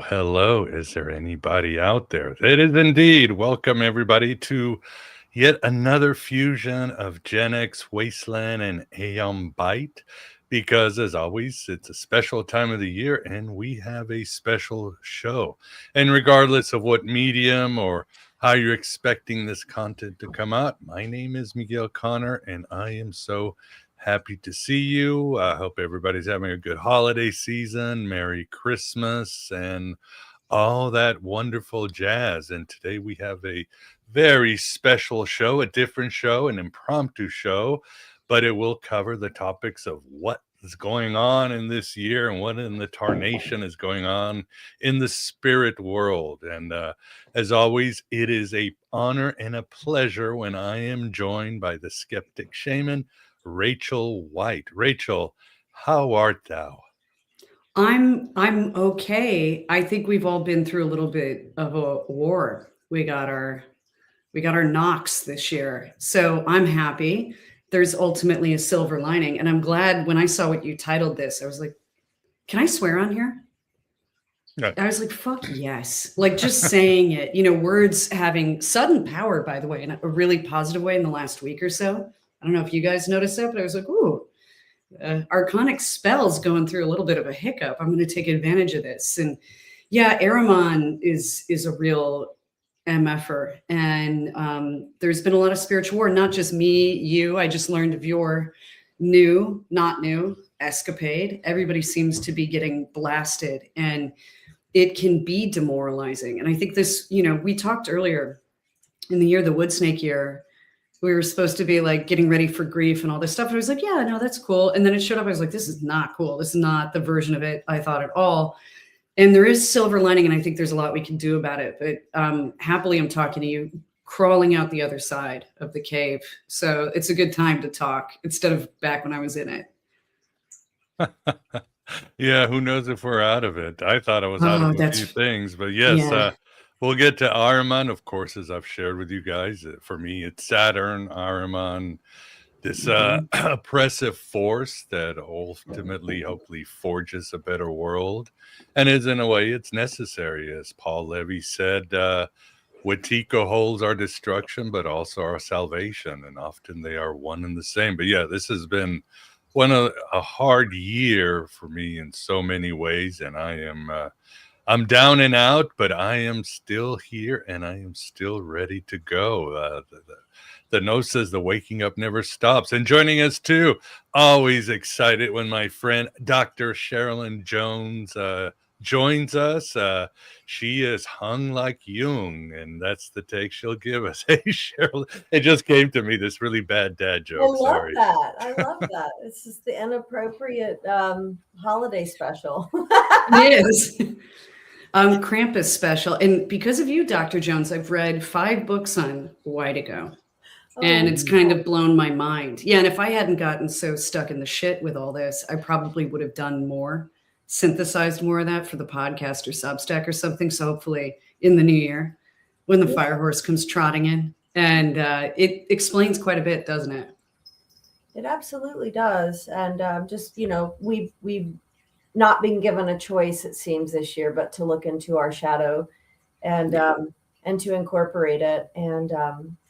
Hello. Is there anybody out there? It is indeed. Welcome, everybody, to yet another fusion of GenX Wasteland and Aeon Byte. Because, as always, it's a special time of the year and we have a special show. And regardless of what medium or how you're expecting this content to come out, my name is Miguel Connor and I am so happy to see you. I hope everybody's having a good holiday season. Merry Christmas and all that wonderful jazz. And today we have a very special show, a different show, an impromptu show, but it will cover the topics of what is going on in this year and what in the tarnation is going on in the spirit world. And as always, it is a honor and a pleasure when I am joined by the Skeptic Shaman, Rachel White. Rachel, how art thou? I'm okay. I think we've all been through a little bit of a war. We got our knocks this year. So I'm happy. There's ultimately a silver lining. And I'm glad when I saw what you titled this, I was like, can I swear on here? No. I was like, fuck yes. Like just saying it, words having sudden power, by the way, in a really positive way in the last week or so. I don't know if you guys noticed that, but I was like, ooh, arcanic spells going through a little bit of a hiccup. I'm going to take advantage of this. And yeah, Ahriman is a real MFer. And there's been a lot of spiritual war, not just me, you. I just learned of your not new escapade. Everybody seems to be getting blasted and it can be demoralizing. And I think this, we talked earlier in the year, the wood snake year, we were supposed to be like getting ready for grief and all this stuff. And I was like, yeah, no, that's cool. And then it showed up. I was like, this is not cool. This is not the version of it I thought at all. And there is silver lining. And I think there's a lot we can do about it. But happily, I'm talking to you, crawling out the other side of the cave. So it's a good time to talk instead of back when I was in it. Yeah, who knows if we're out of it? I thought I was out of a few things. But yes, yeah. we'll get to Ahriman, of course, as I've shared with you guys. For me, it's Saturn, Ahriman, this oppressive force that ultimately, hopefully, forges a better world. And is, in a way, it's necessary. As Paul Levy said, Wetiko holds our destruction, but also our salvation. And often they are one and the same. But yeah, this has been a hard year for me in so many ways. And I'm down and out, but I am still here and I am still ready to go. The note says the waking up never stops. And joining us too, always excited when my friend Dr. Cherlyn Jones joins us. She is hung like Jung, and that's the take she'll give us. Hey, Cherlyn, it just came to me, this really bad dad joke. I love that. I love that. It's just the inappropriate holiday special. It is. Krampus special. And because of you, Dr. Jones, I've read 5 books on Wetiko. And it's kind of blown my mind. Yeah, and if I hadn't gotten so stuck in the shit with all this, I probably would have done more, synthesized more of that for the podcast or Substack or something. So hopefully in the new year, when the fire horse comes trotting in. And it explains quite a bit, doesn't it? It absolutely does. And just, we've not been given a choice, it seems, this year, but to look into our shadow and to incorporate it. And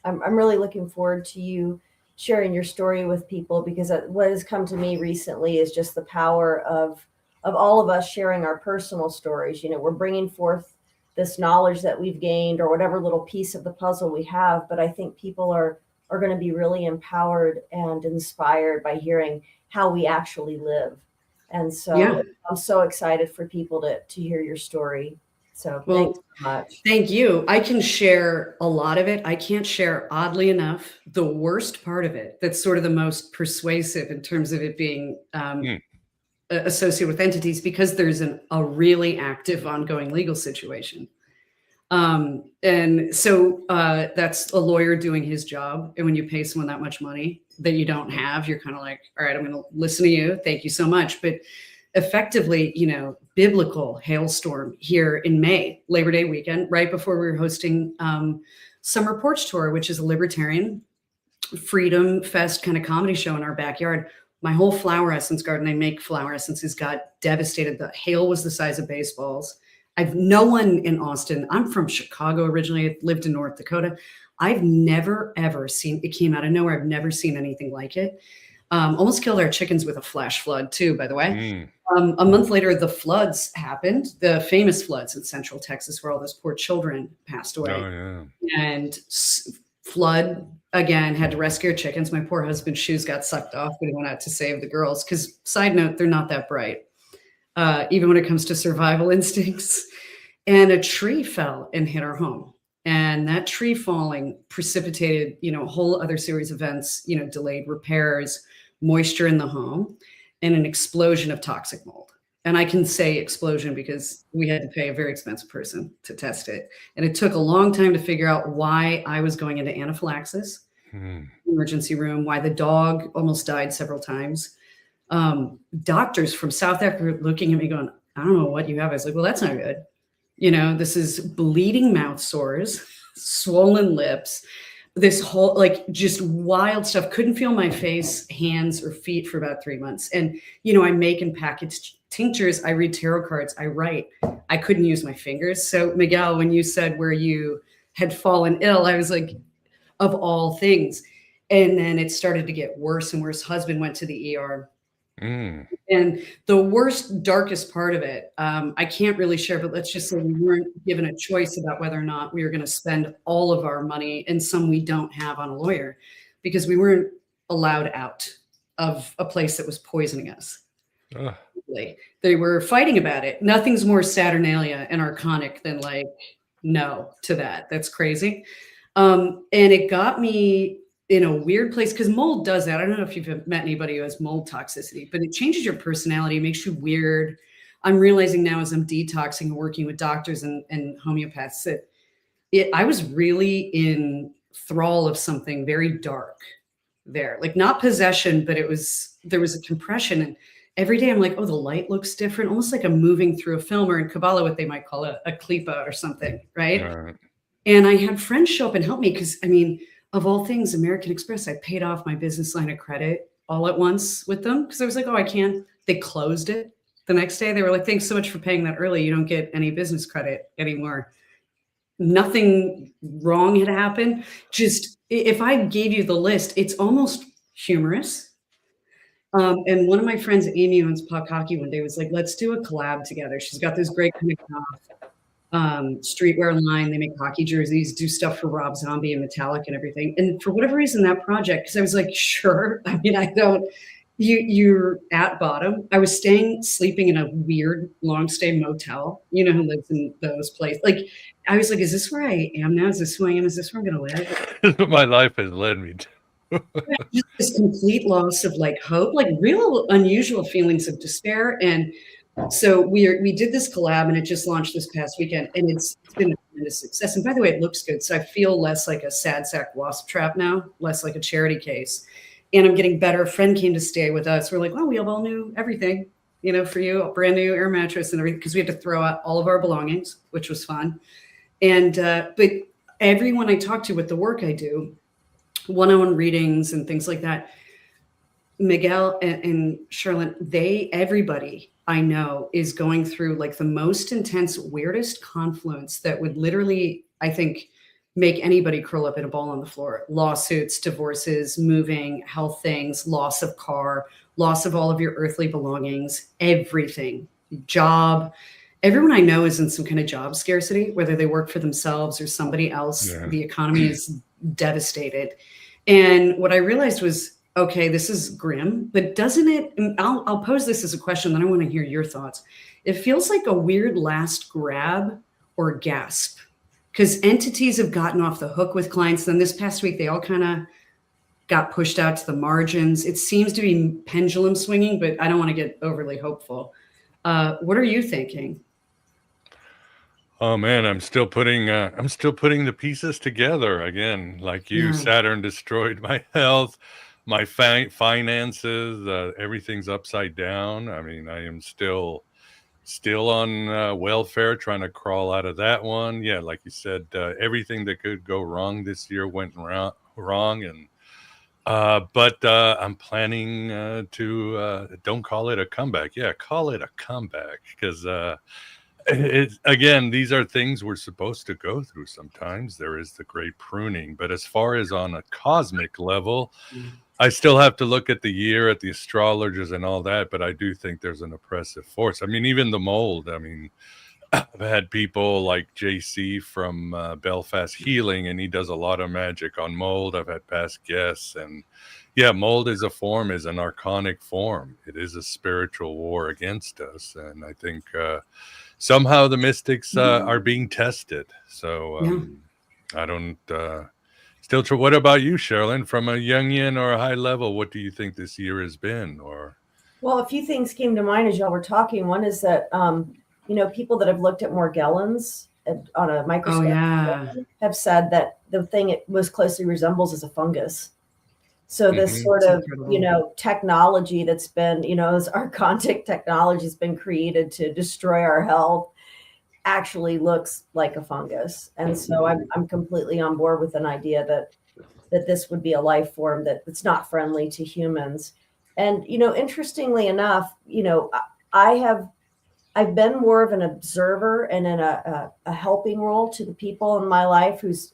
I'm really looking forward to you sharing your story with people, because what has come to me recently is just the power of all of us sharing our personal stories. We're bringing forth this knowledge that we've gained or whatever little piece of the puzzle we have. But I think people are going to be really empowered and inspired by hearing how we actually live. And so I'm so excited for people to hear your story. So thanks so much. Thank you. I can share a lot of it. I can't share, oddly enough, the worst part of it. That's sort of the most persuasive in terms of it being associated with entities, because there's a really active ongoing legal situation. And so that's a lawyer doing his job. And when you pay someone that much money that you don't have, you're kind of like, all right, I'm going to listen to you. Thank you so much. But effectively, biblical hailstorm here in May, Labor Day weekend, right before we were hosting Summer Porch Tour, which is a libertarian freedom fest kind of comedy show in our backyard. My whole flower essence garden, I make flower essences, got devastated. The hail was the size of baseballs. I've no one in Austin. I'm from Chicago originally. I've lived in North Dakota. I've never, ever seen, it came out of nowhere. I've never seen anything like it. Almost killed our chickens with a flash flood too, by the way. A month later, the floods happened, the famous floods in central Texas where all those poor children passed away. Oh, yeah. And flood again, had to rescue our chickens. My poor husband's shoes got sucked off, but he went out to save the girls because, side note, they're not that bright, even when it comes to survival instincts. And a tree fell and hit our home. And that tree falling precipitated, a whole other series of events, delayed repairs, moisture in the home, and an explosion of toxic mold. And I can say explosion because we had to pay a very expensive person to test it. And it took a long time to figure out why I was going into anaphylaxis, emergency room, why the dog almost died several times. Doctors from South Africa looking at me going, I don't know what you have. I was like, well, that's not good. This is bleeding mouth sores, swollen lips, this whole, just wild stuff. Couldn't feel my face, hands, or feet for about 3 months. And, I make and package tinctures. I read tarot cards. I write. I couldn't use my fingers. So, Miguel, when you said where you had fallen ill, I was like, of all things. And then it started to get worse and worse. Husband went to the ER. And the worst, darkest part of it, I can't really share, but let's just say we weren't given a choice about whether or not we were going to spend all of our money and some we don't have on a lawyer because we weren't allowed out of a place that was poisoning us. They were fighting about it. Nothing's more Saturnalia and archonic than no to that. That's crazy. And it got me in a weird place because mold does that. I don't know if you've met anybody who has mold toxicity, but it changes your personality, makes you weird. I'm realizing now as I'm detoxing and working with doctors and homeopaths that I was really in thrall of something very dark there, not possession, but there was a compression. And every day I'm like, oh, the light looks different, almost like I'm moving through a film, or in Kabbalah, what they might call a klipa or something, right? And I had friends show up and help me because, of all things, American Express, I paid off my business line of credit all at once with them because I was like, oh, I can. They closed it the next day. They were like, thanks so much for paying that early. You don't get any business credit anymore. Nothing wrong had happened. Just if I gave you the list, it's almost humorous. And one of my friends, Amy, owns Puck Hockey, one day was like, let's do a collab together. She's got this great kind of streetwear line. They make hockey jerseys, do stuff for Rob Zombie and Metallic and everything. And for whatever reason, that project, because I was like, sure. You're at bottom. I was sleeping in a weird long stay motel. You know who lives in those places? I was like, is this where I am now? Is this who I am? Is this where I'm going to live? My life has led me to. Just this complete loss of hope, real unusual feelings of despair. And so we did this collab and it just launched this past weekend and it's been a tremendous success. And by the way, it looks good. So I feel less like a sad sack wasp trap now, less like a charity case. And I'm getting better. A friend came to stay with us. We're like, well, we have all new everything, for you, a brand new air mattress and everything, because we had to throw out all of our belongings, which was fun. And, but everyone I talk to with the work I do, one-on-one readings and things like that, Miguel and Cherlyn, everybody I know is going through the most intense, weirdest confluence that would literally, I think, make anybody curl up in a ball on the floor. Lawsuits, divorces, moving, health things, loss of car, loss of all of your earthly belongings, everything, job. Everyone I know is in some kind of job scarcity, whether they work for themselves or somebody else. Yeah. The economy is devastated. And what I realized was, okay, this is grim, but doesn't it, I'll pose this as a question, then I want to hear your thoughts. It feels like a weird last grab or gasp, because entities have gotten off the hook with clients. Then this past week, they all kind of got pushed out to the margins. It seems to be pendulum swinging, but I don't want to get overly hopeful. What are you thinking? Oh man, I'm still putting the pieces together again. Like you, Saturn destroyed my health, my finances, everything's upside down. I am still on welfare, trying to crawl out of that one. Yeah, like you said, everything that could go wrong this year went wrong, and but I'm planning to don't call it a comeback. Yeah, call it a comeback, because It's, again, these are things we're supposed to go through sometimes. There is the great pruning. But as far as on a cosmic level, I still have to look at the year, at the astrologers and all that. But I do think there's an oppressive force. I mean, even the mold. I mean, I've had people like JC from Belfast Healing, and he does a lot of magic on mold. I've had past guests, and yeah, mold is an archonic form. It is a spiritual war against us, and I think somehow the mystics are being tested. So I don't still. What about you, Cherlyn? From a Jungian or a high level, what do you think this year has been? Or Well, a few things came to mind as y'all were talking. One is that people that have looked at Morgellons on a microscope have said that the thing it most closely resembles is a fungus. So this sort of, technology that's been, this archontic technology has been created to destroy our health actually looks like a fungus. And so I'm completely on board with an idea that this would be a life form that's not friendly to humans. And, interestingly enough, I've been more of an observer and in a helping role to the people in my life who's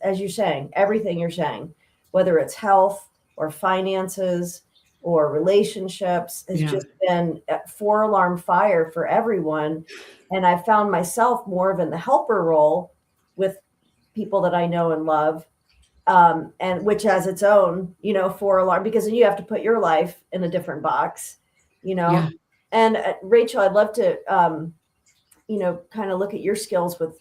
as you're saying, everything you're saying, whether it's health or finances or relationships, has just been a 4-alarm fire for everyone. And I found myself more of in the helper role with people that I know and love, and which has its own, 4-alarm, because then you have to put your life in a different box, And Rachel, I'd love to, kind of look at your skills with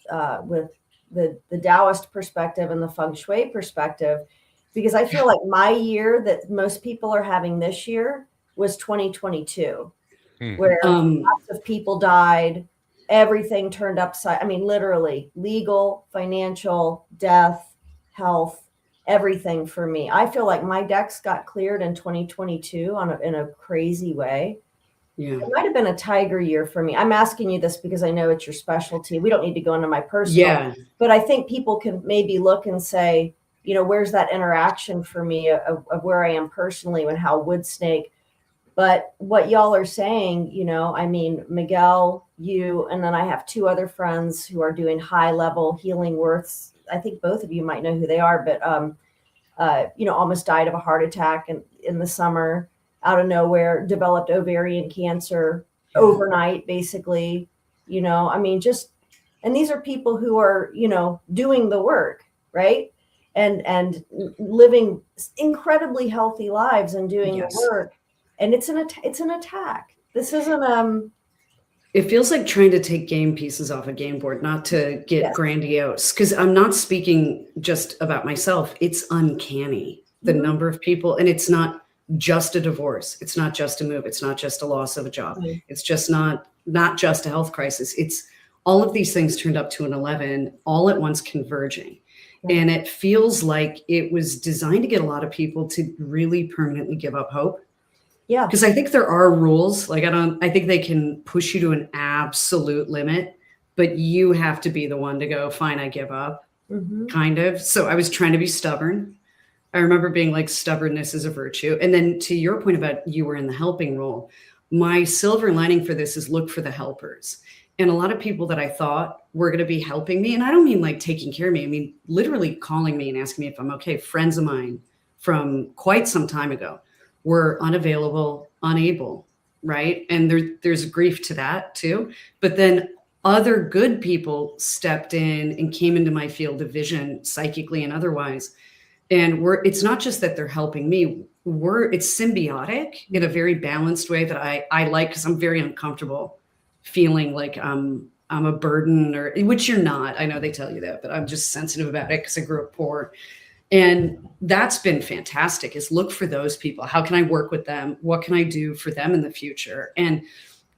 the Taoist perspective and the Feng Shui perspective, because I feel like my year that most people are having this year was 2022, where lots of people died, everything turned upside. I mean, literally legal, financial, death, health, everything for me. I feel like my decks got cleared in 2022 in a crazy way. Yeah. It might have been a tiger year for me. I'm asking you this because I know it's your specialty. We don't need to go into my personal, but I think people can maybe look and say, where's that interaction for me of where I am personally and how wood snake. But what y'all are saying, I mean, Miguel, you, and then I have 2 other friends who are doing high level healing works. I think both of you might know who they are, but, almost died of a heart attack in the summer. Out of nowhere, developed ovarian cancer overnight, basically, I mean, and these are people who are, doing the work, right? And living incredibly healthy lives and doing the work. And it's an attack. This isn't, it feels like trying to take game pieces off a game board, not to get grandiose, because I'm not speaking just about myself. It's uncanny, the number of people, and it's not just a divorce. It's not just a move. It's not just a loss of a job. It's just not just a health crisis. It's all of these things turned up to an 11 all at once converging. And it feels like it was designed to get a lot of people to really permanently give up hope. Yeah. Because I think there are rules. Like, I think they can push you to an absolute limit, but you have to be the one to go, fine, I give up, kind of. So I was trying to be stubborn. I remember being like, stubbornness is a virtue. And then to your point about you were in the helping role, my silver lining for this is look for the helpers. And a lot of people that I thought were going to be helping me, and I don't mean like taking care of me, I mean literally calling me and asking me if I'm okay. Friends of mine from quite some time ago were unavailable, unable, right? And there's grief to that too. But then other good people stepped in and came into my field of vision, psychically and otherwise. And it's not just that they're helping me, it's symbiotic in a very balanced way that I like, because I'm very uncomfortable feeling like I'm a burden, or which you're not. I know they tell you that, but I'm just sensitive about it because I grew up poor. And that's been fantastic, is look for those people. How can I work with them? What can I do for them in the future? And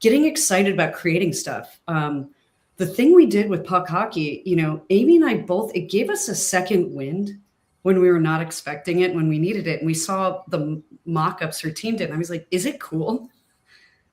getting excited about creating stuff. The thing we did with Puck Hockey, Amy and I both, it gave us a second wind when we were not expecting it, when we needed it. And we saw the mock-ups her team did. And I was like, is it cool?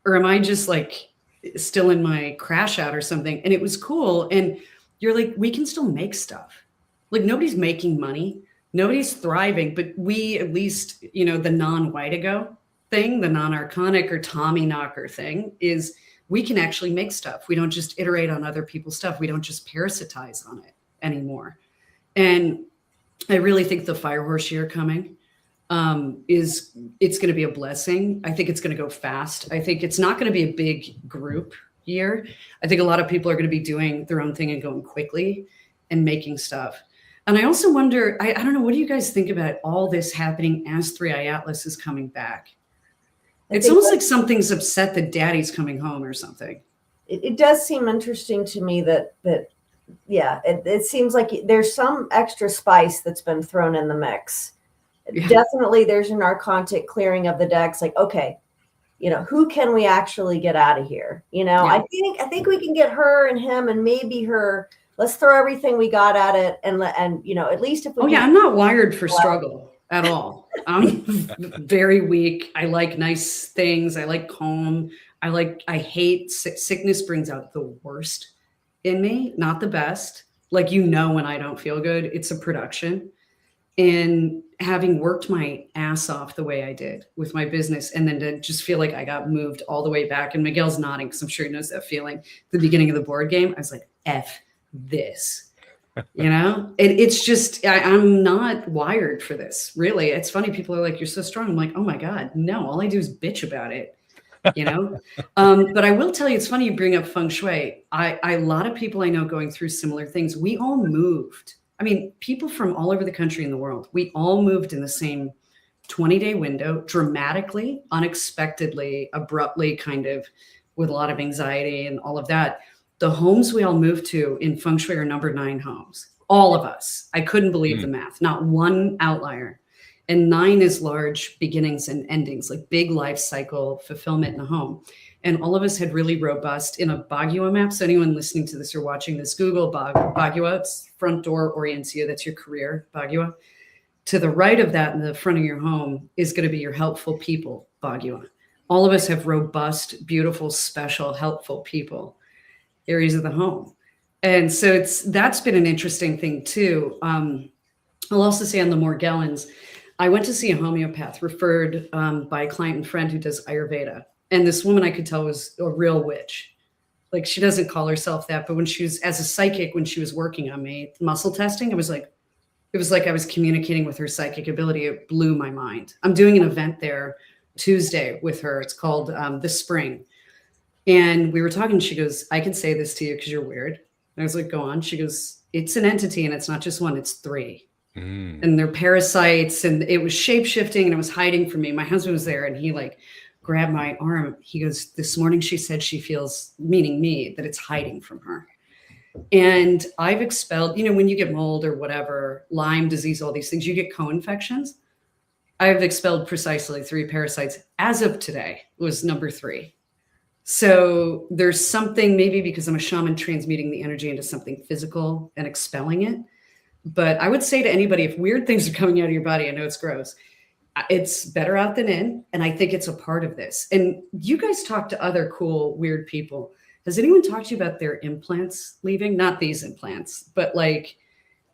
Or am I just like still in my crash out or something? And it was cool. And you're like, we can still make stuff. Like, nobody's making money. Nobody's thriving, but we, at least, the non-Whitego thing, the non-archonic or Tommy knocker thing, is we can actually make stuff. We don't just iterate on other people's stuff. We don't just parasitize on it anymore. And I really think the fire horse year coming it's going to be a blessing. I think it's going to go fast. I think it's not going to be a big group year. I think a lot of people are going to be doing their own thing and going quickly and making stuff. And I also wonder, I don't know, what do you guys think about all this happening as 3i Atlas is coming back? It's almost like something's upset that daddy's coming home or something. It does seem interesting to me that yeah, it seems like there's some extra spice that's been thrown in the mix. Yeah. Definitely there's an archontic clearing of the decks. Like, okay, who can we actually get out of here? Yeah. I think we can get her and him and maybe her. Let's throw everything we got at it. And at least if we. Oh yeah. I'm not wired for struggle at all. I'm very weak. I like nice things. I like calm. I hate sickness brings out the worst in me, not the best. Like, when I don't feel good, it's a production. And having worked my ass off the way I did with my business, and then to just feel like I got moved all the way back, and Miguel's nodding because I'm sure he knows that feeling. The beginning of the board game, I was like, F this, it's just, I'm not wired for this. Really. It's funny. People are like, you're so strong. I'm like, oh my God, no, all I do is bitch about it. But I will tell you, it's funny you bring up feng shui. A lot of people I know going through similar things. We all moved. I mean, people from all over the country and the world, we all moved in the same 20-day window, dramatically, unexpectedly, abruptly, kind of with a lot of anxiety and all of that. The homes we all moved to in feng shui are number 9 homes. All of us. I couldn't believe the math. Not one outlier. And 9 is large beginnings and endings, like big life cycle fulfillment in a home. And all of us had really robust in a Bagua map. So anyone listening to this or watching this, Google Bagua. It's front door orients you. That's your career, Bagua. To the right of that in the front of your home is going to be your helpful people, Bagua. All of us have robust, beautiful, special, helpful people, areas of the home. And so that's been an interesting thing too. I'll also say on the Morgellons, I went to see a homeopath referred by a client and friend who does Ayurveda. And this woman I could tell was a real witch. Like, she doesn't call herself that, but when she was, as a psychic, when she was working on me, muscle testing, it was like I was communicating with her psychic ability. It blew my mind. I'm doing an event there Tuesday with her. It's called The Spring. And we were talking, she goes, I can say this to you because you're weird. And I was like, go on. She goes, it's an entity and it's not just one, it's 3. And they're parasites, and it was shape-shifting and it was hiding from me. My husband was there and he grabbed my arm. He goes, this morning she said she feels, meaning me, that it's hiding from her. And I've expelled, when you get mold or whatever, Lyme disease, all these things, you get co-infections. I've expelled precisely 3 parasites as of today. It was number 3. So there's something, maybe because I'm a shaman, transmuting the energy into something physical and expelling it. But I would say to anybody, if weird things are coming out of your body, I know it's gross, it's better out than in. And I think it's a part of this. And you guys talk to other cool, weird people. Has anyone talked to you about their implants leaving? Not these implants, but like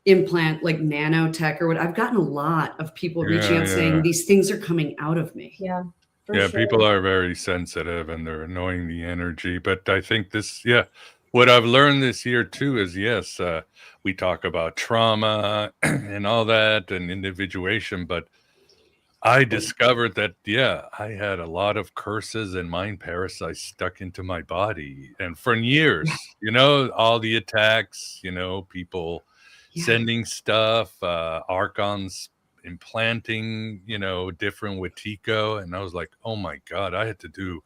implant, like nanotech or what. I've gotten a lot of people reaching out saying these things are coming out of me. Yeah. Sure. People are very sensitive and they're knowing the energy. But I think what I've learned this year too is, yes, we talk about trauma and all that and individuation, but I discovered that, I had a lot of curses and mind parasites stuck into my body. And for years, all the attacks, people sending stuff, archons implanting, different with Tico. And I was like, oh my God, I had to do,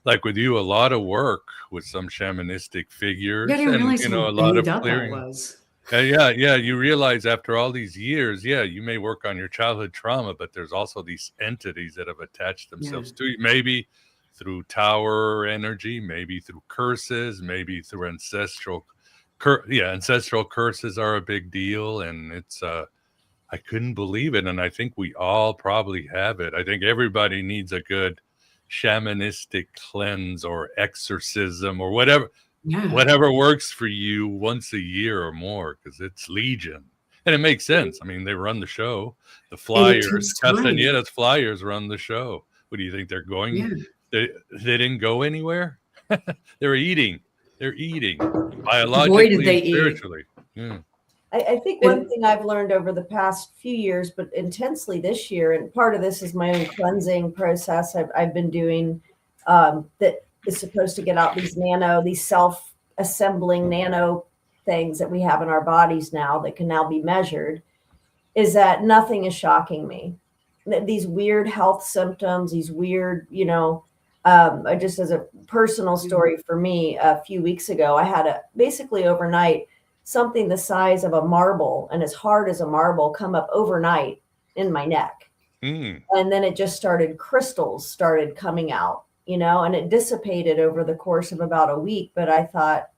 like with you, a lot of work with some shamanistic figures. Yeah, I didn't realize a lot of clearing. That was. You realize after all these years, you may work on your childhood trauma, but there's also these entities that have attached themselves to you, maybe through tower energy, maybe through curses, maybe through ancestral curses are a big deal. And it's I couldn't believe it. And I think we all probably have it. I think everybody needs a good shamanistic cleanse or exorcism or whatever works for you once a year or more, because it's legion. And it makes sense. I mean, they run the show. The Flyers, Castañeda's Flyers run the show. What do you think they're going? They didn't go anywhere? They're eating. They're eating Boy, biologically did they and eat. spiritually. I think one thing I've learned over the past few years, but intensely this year, and part of this is my own cleansing process I've been doing, that is supposed to get out these self-assembling nano things that we have in our bodies now that can now be measured, is that nothing is shocking me. These weird health symptoms, these weird, just as a personal story for me, a few weeks ago, I had basically overnight something the size of a marble and as hard as a marble come up overnight in my neck. And then it just crystals started coming out, and it dissipated over the course of about a week. But I thought,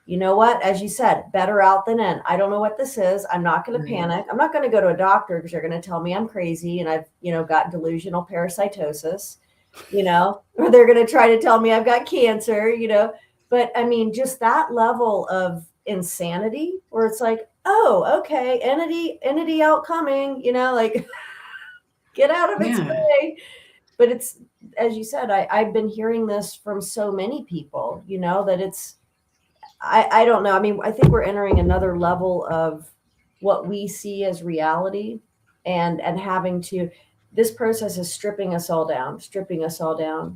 you know what, as you said, better out than in. I don't know what this is. I'm not going to panic. I'm not going to go to a doctor because they're going to tell me I'm crazy and I've, got delusional parasitosis, or they're going to try to tell me I've got cancer, but I mean, just that level of insanity where it's like, oh, okay, entity outcoming, like get out of its way. But it's, as you said, I've been hearing this from so many people, that it's, I don't know. I mean, I think we're entering another level of what we see as reality, and having to, this process is stripping us all down,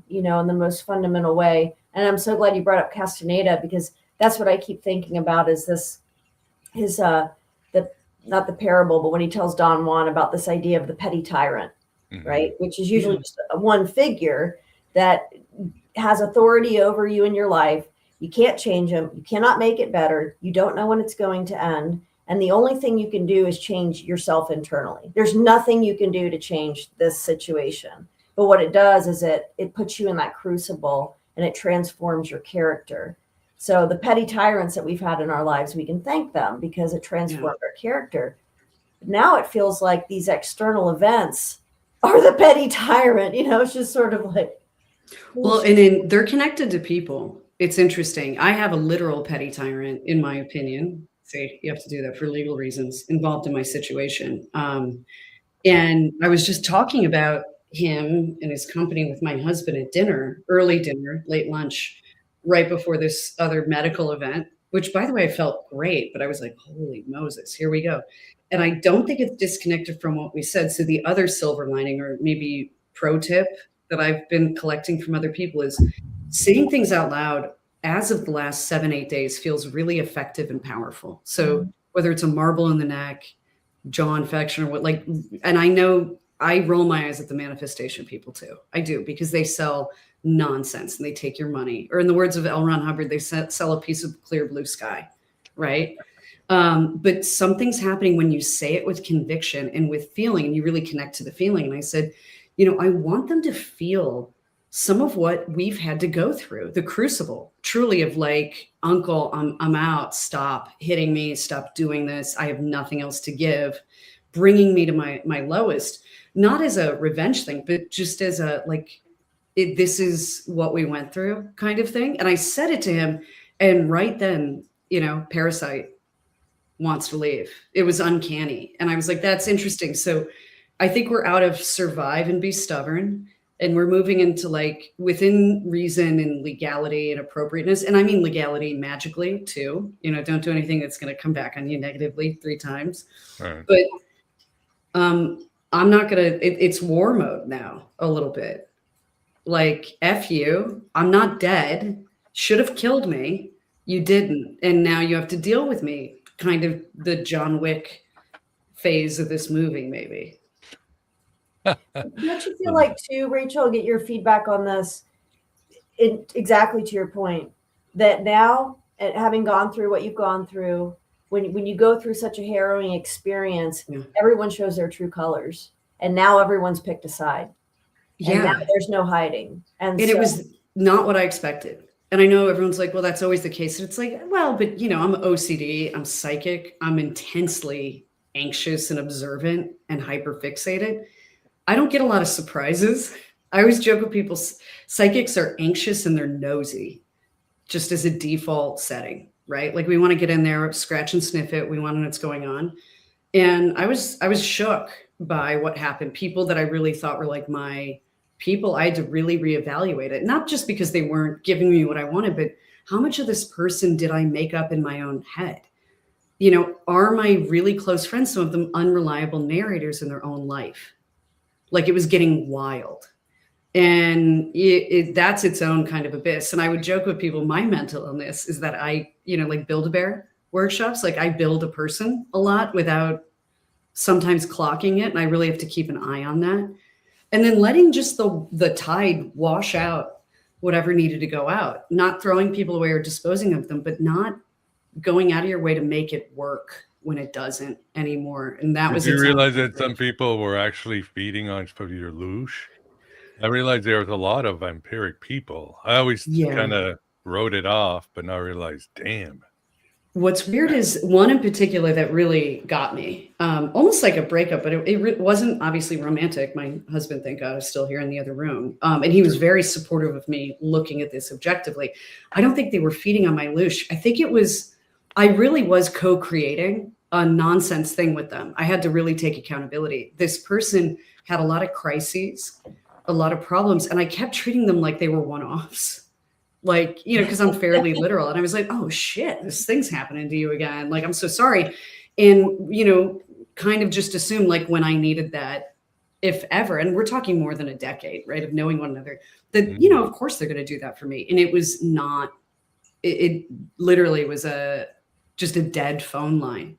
in the most fundamental way. And I'm so glad you brought up Castaneda, because that's what I keep thinking about, is not the parable, but when he tells Don Juan about this idea of the petty tyrant, right? Which is usually just one figure that has authority over you in your life. You can't change him. You cannot make it better. You don't know when it's going to end. And the only thing you can do is change yourself internally. There's nothing you can do to change this situation. But what it does is it puts you in that crucible and it transforms your character. So the petty tyrants that we've had in our lives, we can thank them because it transformed our character. Now it feels like these external events are the petty tyrant. It's just sort of like. Well, and then they're connected to people. It's interesting. I have a literal petty tyrant, in my opinion. Say you have to do that for legal reasons, involved in my situation. And I was just talking about him and his company with my husband at dinner, early dinner, late lunch, right before this other medical event, which, by the way, I felt great, but I was like, holy Moses, here we go. And I don't think it's disconnected from what we said. So the other silver lining, or maybe pro tip that I've been collecting from other people, is saying things out loud as of the last 7-8 days feels really effective and powerful. So whether it's a marble in the neck, jaw infection, or what, and I know I roll my eyes at the manifestation people too. I do, because they sell nonsense and they take your money. Or in the words of L. Ron Hubbard, they sell a piece of clear blue sky, right? But something's happening when you say it with conviction and with feeling, and you really connect to the feeling. And I said, I want them to feel some of what we've had to go through, the crucible, truly, of like, uncle, I'm out, stop hitting me, stop doing this. I have nothing else to give, bringing me to my lowest, not as a revenge thing, but just as a, this is what we went through kind of thing. And I said it to him, and right then, Parasite wants to leave. It was uncanny. And I was like, that's interesting. So I think we're out of survive and be stubborn. And we're moving into within reason and legality and appropriateness. And I mean legality magically too. Don't do anything that's going to come back on you negatively 3 times. Right. But I'm not going to, it's war mode now a little bit. F you, I'm not dead. Should have killed me. You didn't. And now you have to deal with me. Kind of the John Wick phase of this movie, maybe. Don't you feel like too, Rachel, get your feedback on this, exactly to your point, that now, having gone through what you've gone through, when you go through such a harrowing experience, everyone shows their true colors, and now everyone's picked a side. And now there's no hiding. And it was not what I expected. And I know everyone's like, well, that's always the case. And it's like, well, but I'm OCD, I'm psychic, I'm intensely anxious and observant and hyperfixated. I don't get a lot of surprises. I always joke with people, psychics are anxious and they're nosy, just as a default setting, right? We want to get in there, scratch and sniff it. We want to know what's going on. And I was shook by what happened. People that I really thought were my people, I had to really reevaluate it, not just because they weren't giving me what I wanted, but how much of this person did I make up in my own head? You know, are my really close friends, some of them unreliable narrators in their own life? Like, it was getting wild. And that's its own kind of abyss. And I would joke with people, my mental illness is that I, you know, like Build-A-Bear workshops, like I build a person a lot without sometimes clocking it. And I really have to keep an eye on that. And then letting just the tide wash out whatever needed to go out, not throwing people away or disposing of them, but not going out of your way to make it work when it doesn't anymore. And that was. Did you realize that some people were actually feeding on your loosh? I realized there was a lot of vampiric people. I always kind of wrote it off, but now I realized, damn. What's weird is one in particular that really got me, almost like a breakup, but it wasn't obviously romantic. My husband, thank God, is still here in the other room. And he was very supportive of me looking at this objectively. I don't think they were feeding on my loosh. I think I really was co-creating a nonsense thing with them. I had to really take accountability. This person had a lot of crises, a lot of problems, and I kept treating them like they were one-offs. Like, you know, because I'm fairly literal. And I was like, oh shit, this thing's happening to you again. Like, I'm so sorry. And, you know, kind of just assume like when I needed that, if ever, and we're talking more than a decade, right, of knowing one another, that, you know, of course they're going to do that for me. And it was not, it literally was just a dead phone line.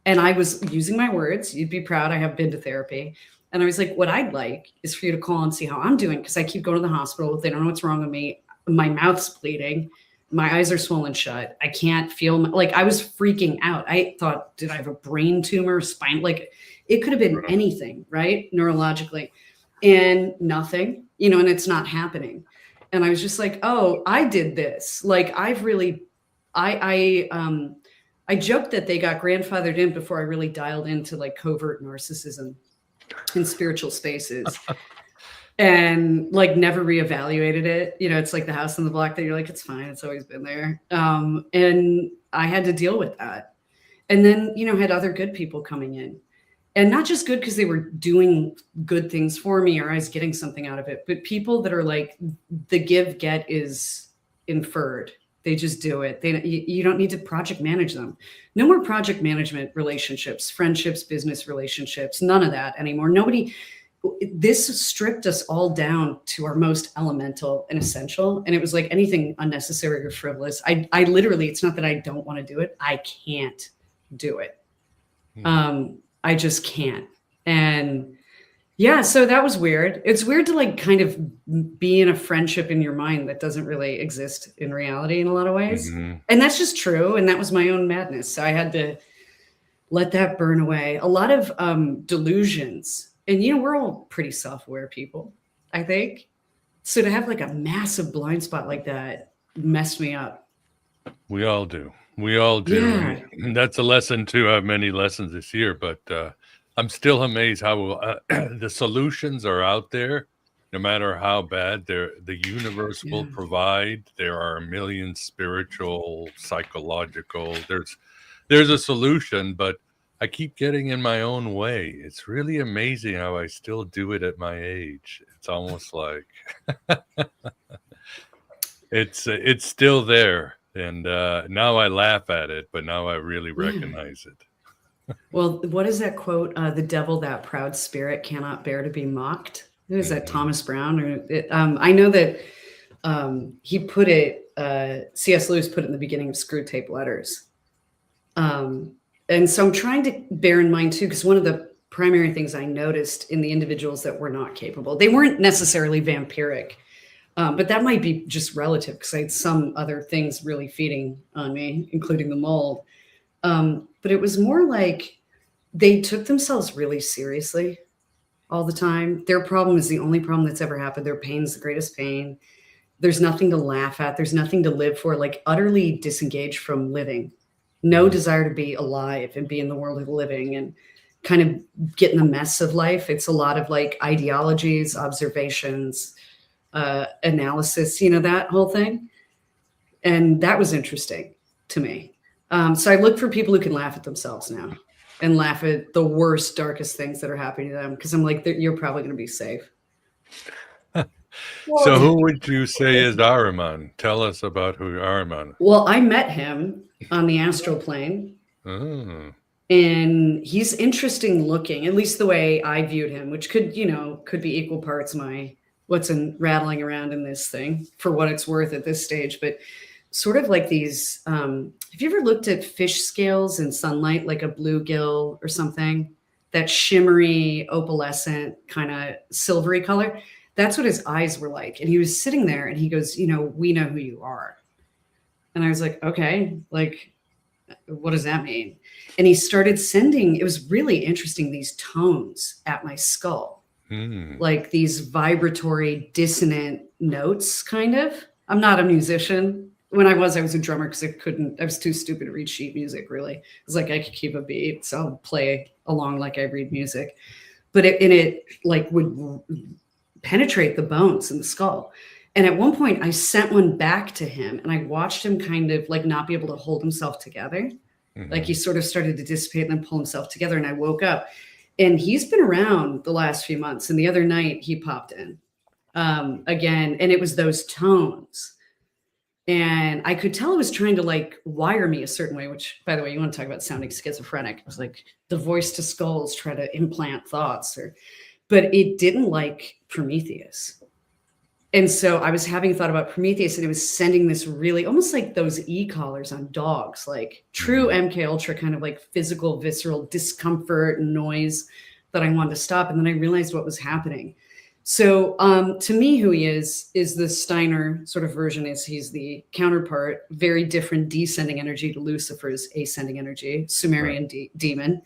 And I was using my words. You'd be proud. I have been to therapy. And I was like, what I'd like is for you to call and see how I'm doing. Because I keep going to the hospital. They don't know what's wrong with me. My mouth's bleeding. My eyes are swollen shut. I can't feel like I was freaking out. I thought, did I have a brain tumor, spine? Like it could have been anything, right? Neurologically, and nothing, you know, and it's not happening. And I was just like, oh, I did this. Like I've really, I joked that they got grandfathered in before I really dialed into like covert narcissism in spiritual spaces. And like never reevaluated it. You know, it's like the house on the block that you're like, it's fine. It's always been there. And I had to deal with that. And then, you know, had other good people coming in, and not just good because they were doing good things for me or I was getting something out of it, but people that are like the give get is inferred. They just do it. You don't need to project manage them. No more project management relationships, friendships, business relationships, none of that anymore. This stripped us all down to our most elemental and essential. And it was like anything unnecessary or frivolous. I literally, it's not that I don't want to do it. I can't do it. I just can't. And yeah, so that was weird. It's weird to like kind of be in a friendship in your mind that doesn't really exist in reality in a lot of ways. Mm-hmm. And that's just true. And that was my own madness. So I had to let that burn away. A lot of delusions. And, you know, we're all pretty self-aware people, I think. So to have like a massive blind spot like that messed me up. We all do. We all do. Yeah. And that's a lesson too. I have many lessons this year, but I'm still amazed how the solutions are out there, no matter how bad the universe will provide. There are a million spiritual, psychological. There's a solution, but I keep getting in my own way. It's really amazing how I still do it at my age. It's almost like it's still there. And now I laugh at it, but now I really recognize it. Well, what is that quote? The devil, that proud spirit, cannot bear to be mocked. Who is that? Thomas Brown? I know that he put it, C.S. Lewis put it in the beginning of Screw Tape Letters. And so I'm trying to bear in mind too, because one of the primary things I noticed in the individuals that were not capable, they weren't necessarily vampiric, but that might be just relative because I had some other things really feeding on me, including the mold. But it was more like they took themselves really seriously all the time. Their problem is the only problem that's ever happened. Their pain is the greatest pain. There's nothing to laugh at. There's nothing to live for, like utterly disengaged from living. No desire to be alive and be in the world of the living and kind of get in the mess of life. It's a lot of like ideologies, observations, analysis, you know, that whole thing. And that was interesting to me. So I look for people who can laugh at themselves now and laugh at the worst, darkest things that are happening to them. Because I'm like, you're probably going to be safe. So who would you say is Ahriman? Tell us about who Ahriman. Well, I met him on the astral plane. Oh. And he's interesting looking, at least the way I viewed him, which could be equal parts my what's rattling around in this thing for what it's worth at this stage. But sort of like these, have you ever looked at fish scales in sunlight, like a bluegill or something? That shimmery, opalescent, kind of silvery color. That's what his eyes were like. And he was sitting there and he goes, we know who you are. And I was like, okay, like, what does that mean? And he started sending, it was really interesting, these tones at my skull, like these vibratory, dissonant notes, kind of. I'm not a musician. When I was a drummer because I was too stupid to read sheet music, really. It was like I could keep a beat, so I'll play along like I read music. But it like would penetrate the bones in the skull. And at one point I sent one back to him and I watched him kind of like not be able to hold himself together. Like he sort of started to dissipate and then pull himself together. And I woke up and he's been around the last few months. And the other night he popped in again, and it was those tones. And I could tell it was trying to like wire me a certain way, which, by the way, you want to talk about sounding schizophrenic. It was like the voice to skulls try to implant thoughts, but it didn't like Prometheus. And so I was having a thought about Prometheus, and it was sending this really almost like those e-collars on dogs, like true MK Ultra kind of like physical, visceral discomfort and noise that I wanted to stop. And then I realized what was happening. So to me, who he is the Steiner sort of version. Is he's the counterpart, very different descending energy to Lucifer's ascending energy, Sumerian demon.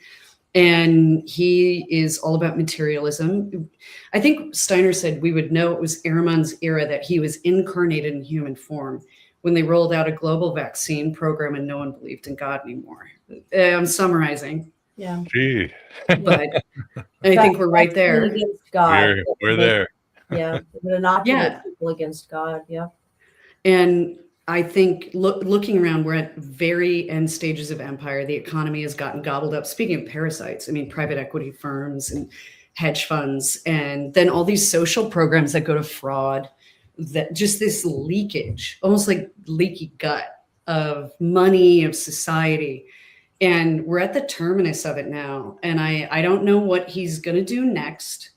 And he is all about materialism. I think Steiner said we would know it was Ahriman's era that he was incarnated in human form when they rolled out a global vaccine program and no one believed in God anymore. I'm summarizing. Yeah. Gee. But I think we're right there. Against God. We're there. Yeah. Inoculate people against God. Yeah. And I think looking around, we're at very end stages of empire. The economy has gotten gobbled up. Speaking of parasites, I mean, private equity firms and hedge funds, and then all these social programs that go to fraud, that just this leakage, almost like leaky gut of money, of society. And we're at the terminus of it now. And I don't know what he's going to do next.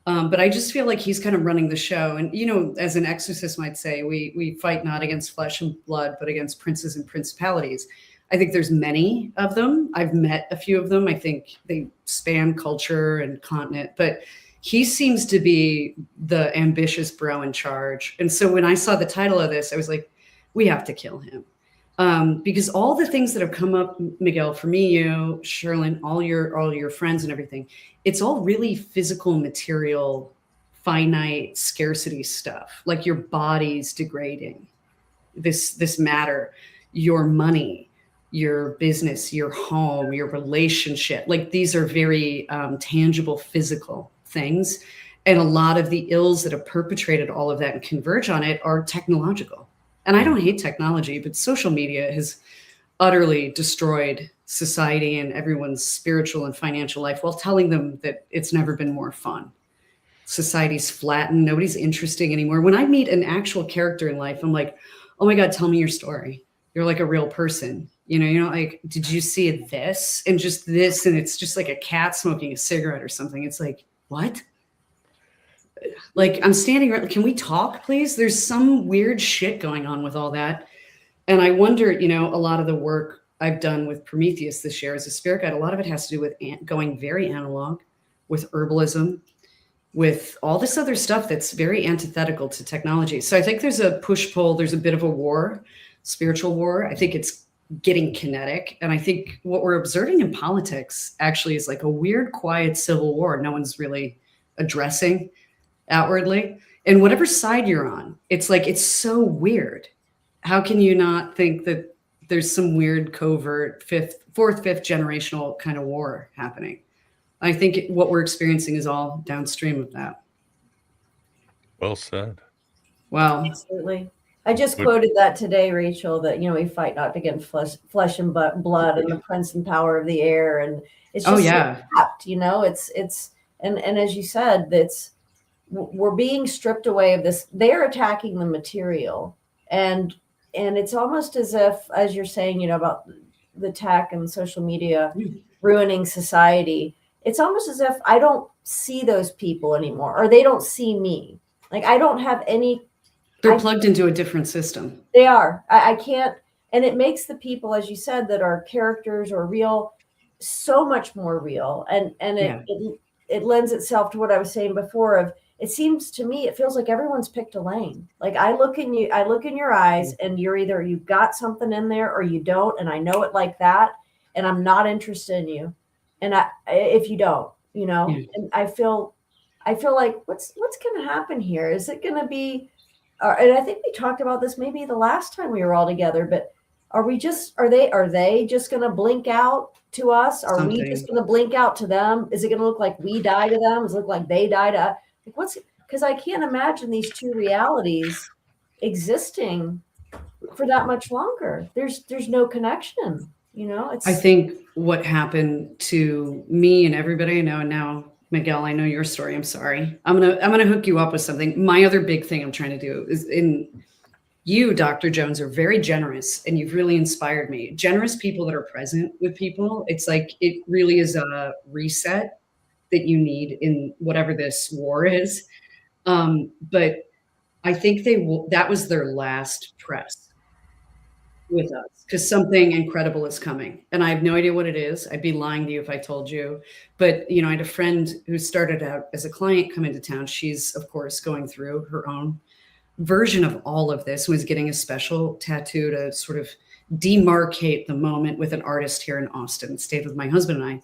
But I just feel like he's kind of running the show. And, as an exorcist might say, we fight not against flesh and blood, but against princes and principalities. I think there's many of them. I've met a few of them. I think they span culture and continent. But he seems to be the ambitious bro in charge. And so when I saw the title of this, I was like, we have to kill him. Because all the things that have come up, Miguel, for me, you, Cherlyn, all your friends and everything, it's all really physical, material, finite scarcity stuff. Like your body's degrading, this matter, your money, your business, your home, your relationship. Like these are very tangible, physical things. And a lot of the ills that have perpetrated all of that and converge on it are technological. And I don't hate technology, but social media has utterly destroyed society and everyone's spiritual and financial life while telling them that it's never been more fun. Society's flattened. Nobody's interesting anymore. When I meet an actual character in life, I'm like, oh my God, tell me your story. You're like a real person. You're not like, did you see this? And just this, and it's just like a cat smoking a cigarette or something. It's like, what? Like I'm standing right. Can we talk, please? There's some weird shit going on with all that. And I wonder, a lot of the work I've done with Prometheus this year as a spirit guide, a lot of it has to do with going very analog, with herbalism, with all this other stuff that's very antithetical to technology. So I think there's a push-pull. There's a bit of a war, spiritual war. I think it's getting kinetic. And I think what we're observing in politics actually is like a weird, quiet civil war. No one's really addressing outwardly, and whatever side you're on, it's like, it's so weird. How can you not think that there's some weird covert fourth, fifth generational kind of war happening? I think what we're experiencing is all downstream of that. Well said. Well, absolutely. I just quoted that today, Rachel, that, we fight not against flesh and blood and the prince and power of the air. And it's just trapped, it's, and as you said, we're being stripped away of this. They're attacking the material, and it's almost as if, as you're saying, about the tech and social media ruining society. It's almost as if I don't see those people anymore, or they don't see me. Like I don't have any. They're plugged into a different system. They are. I can't. And it makes the people, as you said, that are characters or real, so much more real. And it lends itself to what I was saying before of, it seems to me, it feels like everyone's picked a lane. Like I look in your eyes, and you're either, you've got something in there or you don't. And I know it like that. And I'm not interested in you. And if you don't, and I feel like what's going to happen here? Is it going to be, and I think we talked about this maybe the last time we were all together, but are they just going to blink out to us? Are we just going to blink out to them? Is it going to look like we die to them? Does it look like they die to us? Like because I can't imagine these two realities existing for that much longer. There's no connection, I think what happened to me and everybody I know, and now Miguel, I know your story. I'm sorry. I'm gonna hook you up with something. My other big thing I'm trying to do is you, Dr. Jones, are very generous, and you've really inspired me. Generous people that are present with people. It's like, it really is a reset that you need in whatever this war is. But I think that was their last press with us, because something incredible is coming, and I have no idea what it is. I'd be lying to you if I told you. But I had a friend who started out as a client come into town. She's of course going through her own version of all of this, was getting a special tattoo to sort of demarcate the moment with an artist here in Austin. Stayed with my husband and I.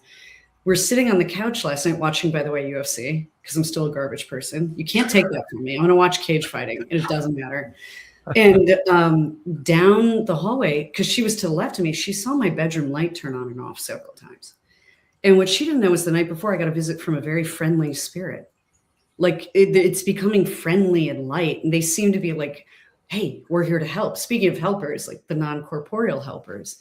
We're sitting on the couch last night watching, by the way, UFC, because I'm still a garbage person. You can't take that from me. I'm going to watch cage fighting, and it doesn't matter. And down the hallway, because she was to the left of me, she saw my bedroom light turn on and off several times. And what she didn't know was the night before I got a visit from a very friendly spirit. Like it's becoming friendly and light. And they seem to be like, hey, we're here to help. Speaking of helpers, like the non-corporeal helpers.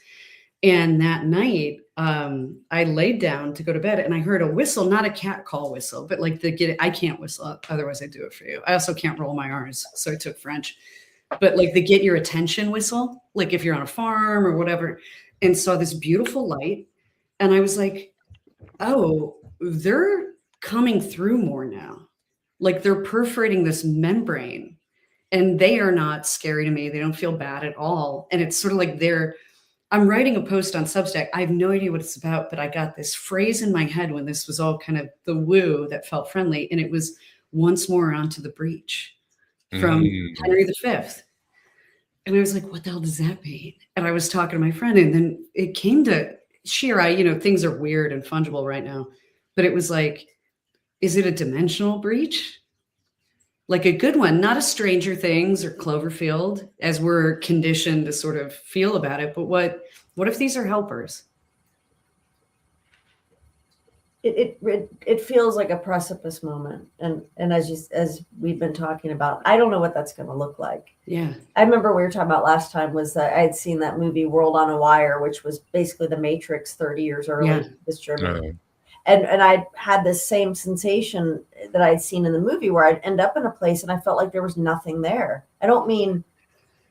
And that night, I laid down to go to bed, and I heard a whistle, not a cat call whistle, but like I can't whistle. Otherwise I do it for you. I also can't roll my R's. So I took French. But like the get your attention whistle, like if you're on a farm or whatever, and saw this beautiful light. And I was like, oh, they're coming through more now. Like they're perforating this membrane, and they are not scary to me. They don't feel bad at all. And it's sort of like I'm writing a post on Substack. I have no idea what it's about, but I got this phrase in my head when this was all kind of the woo that felt friendly. And it was once more onto the breach from Henry V. And I was like, what the hell does that mean? And I was talking to my friend, and then it came to things are weird and fungible right now, but it was like, is it a dimensional breach? Like a good one, not a Stranger Things or Cloverfield, as we're conditioned to sort of feel about it. But what if these are helpers? It feels like a precipice moment, and as we've been talking about, I don't know what that's going to look like. Yeah, I remember we were talking about last time was that I had seen that movie World on a Wire, which was basically the Matrix 30 years early. This German, and I had this same sensation that I'd seen in the movie, where I'd end up in a place and I felt like there was nothing there. I don't mean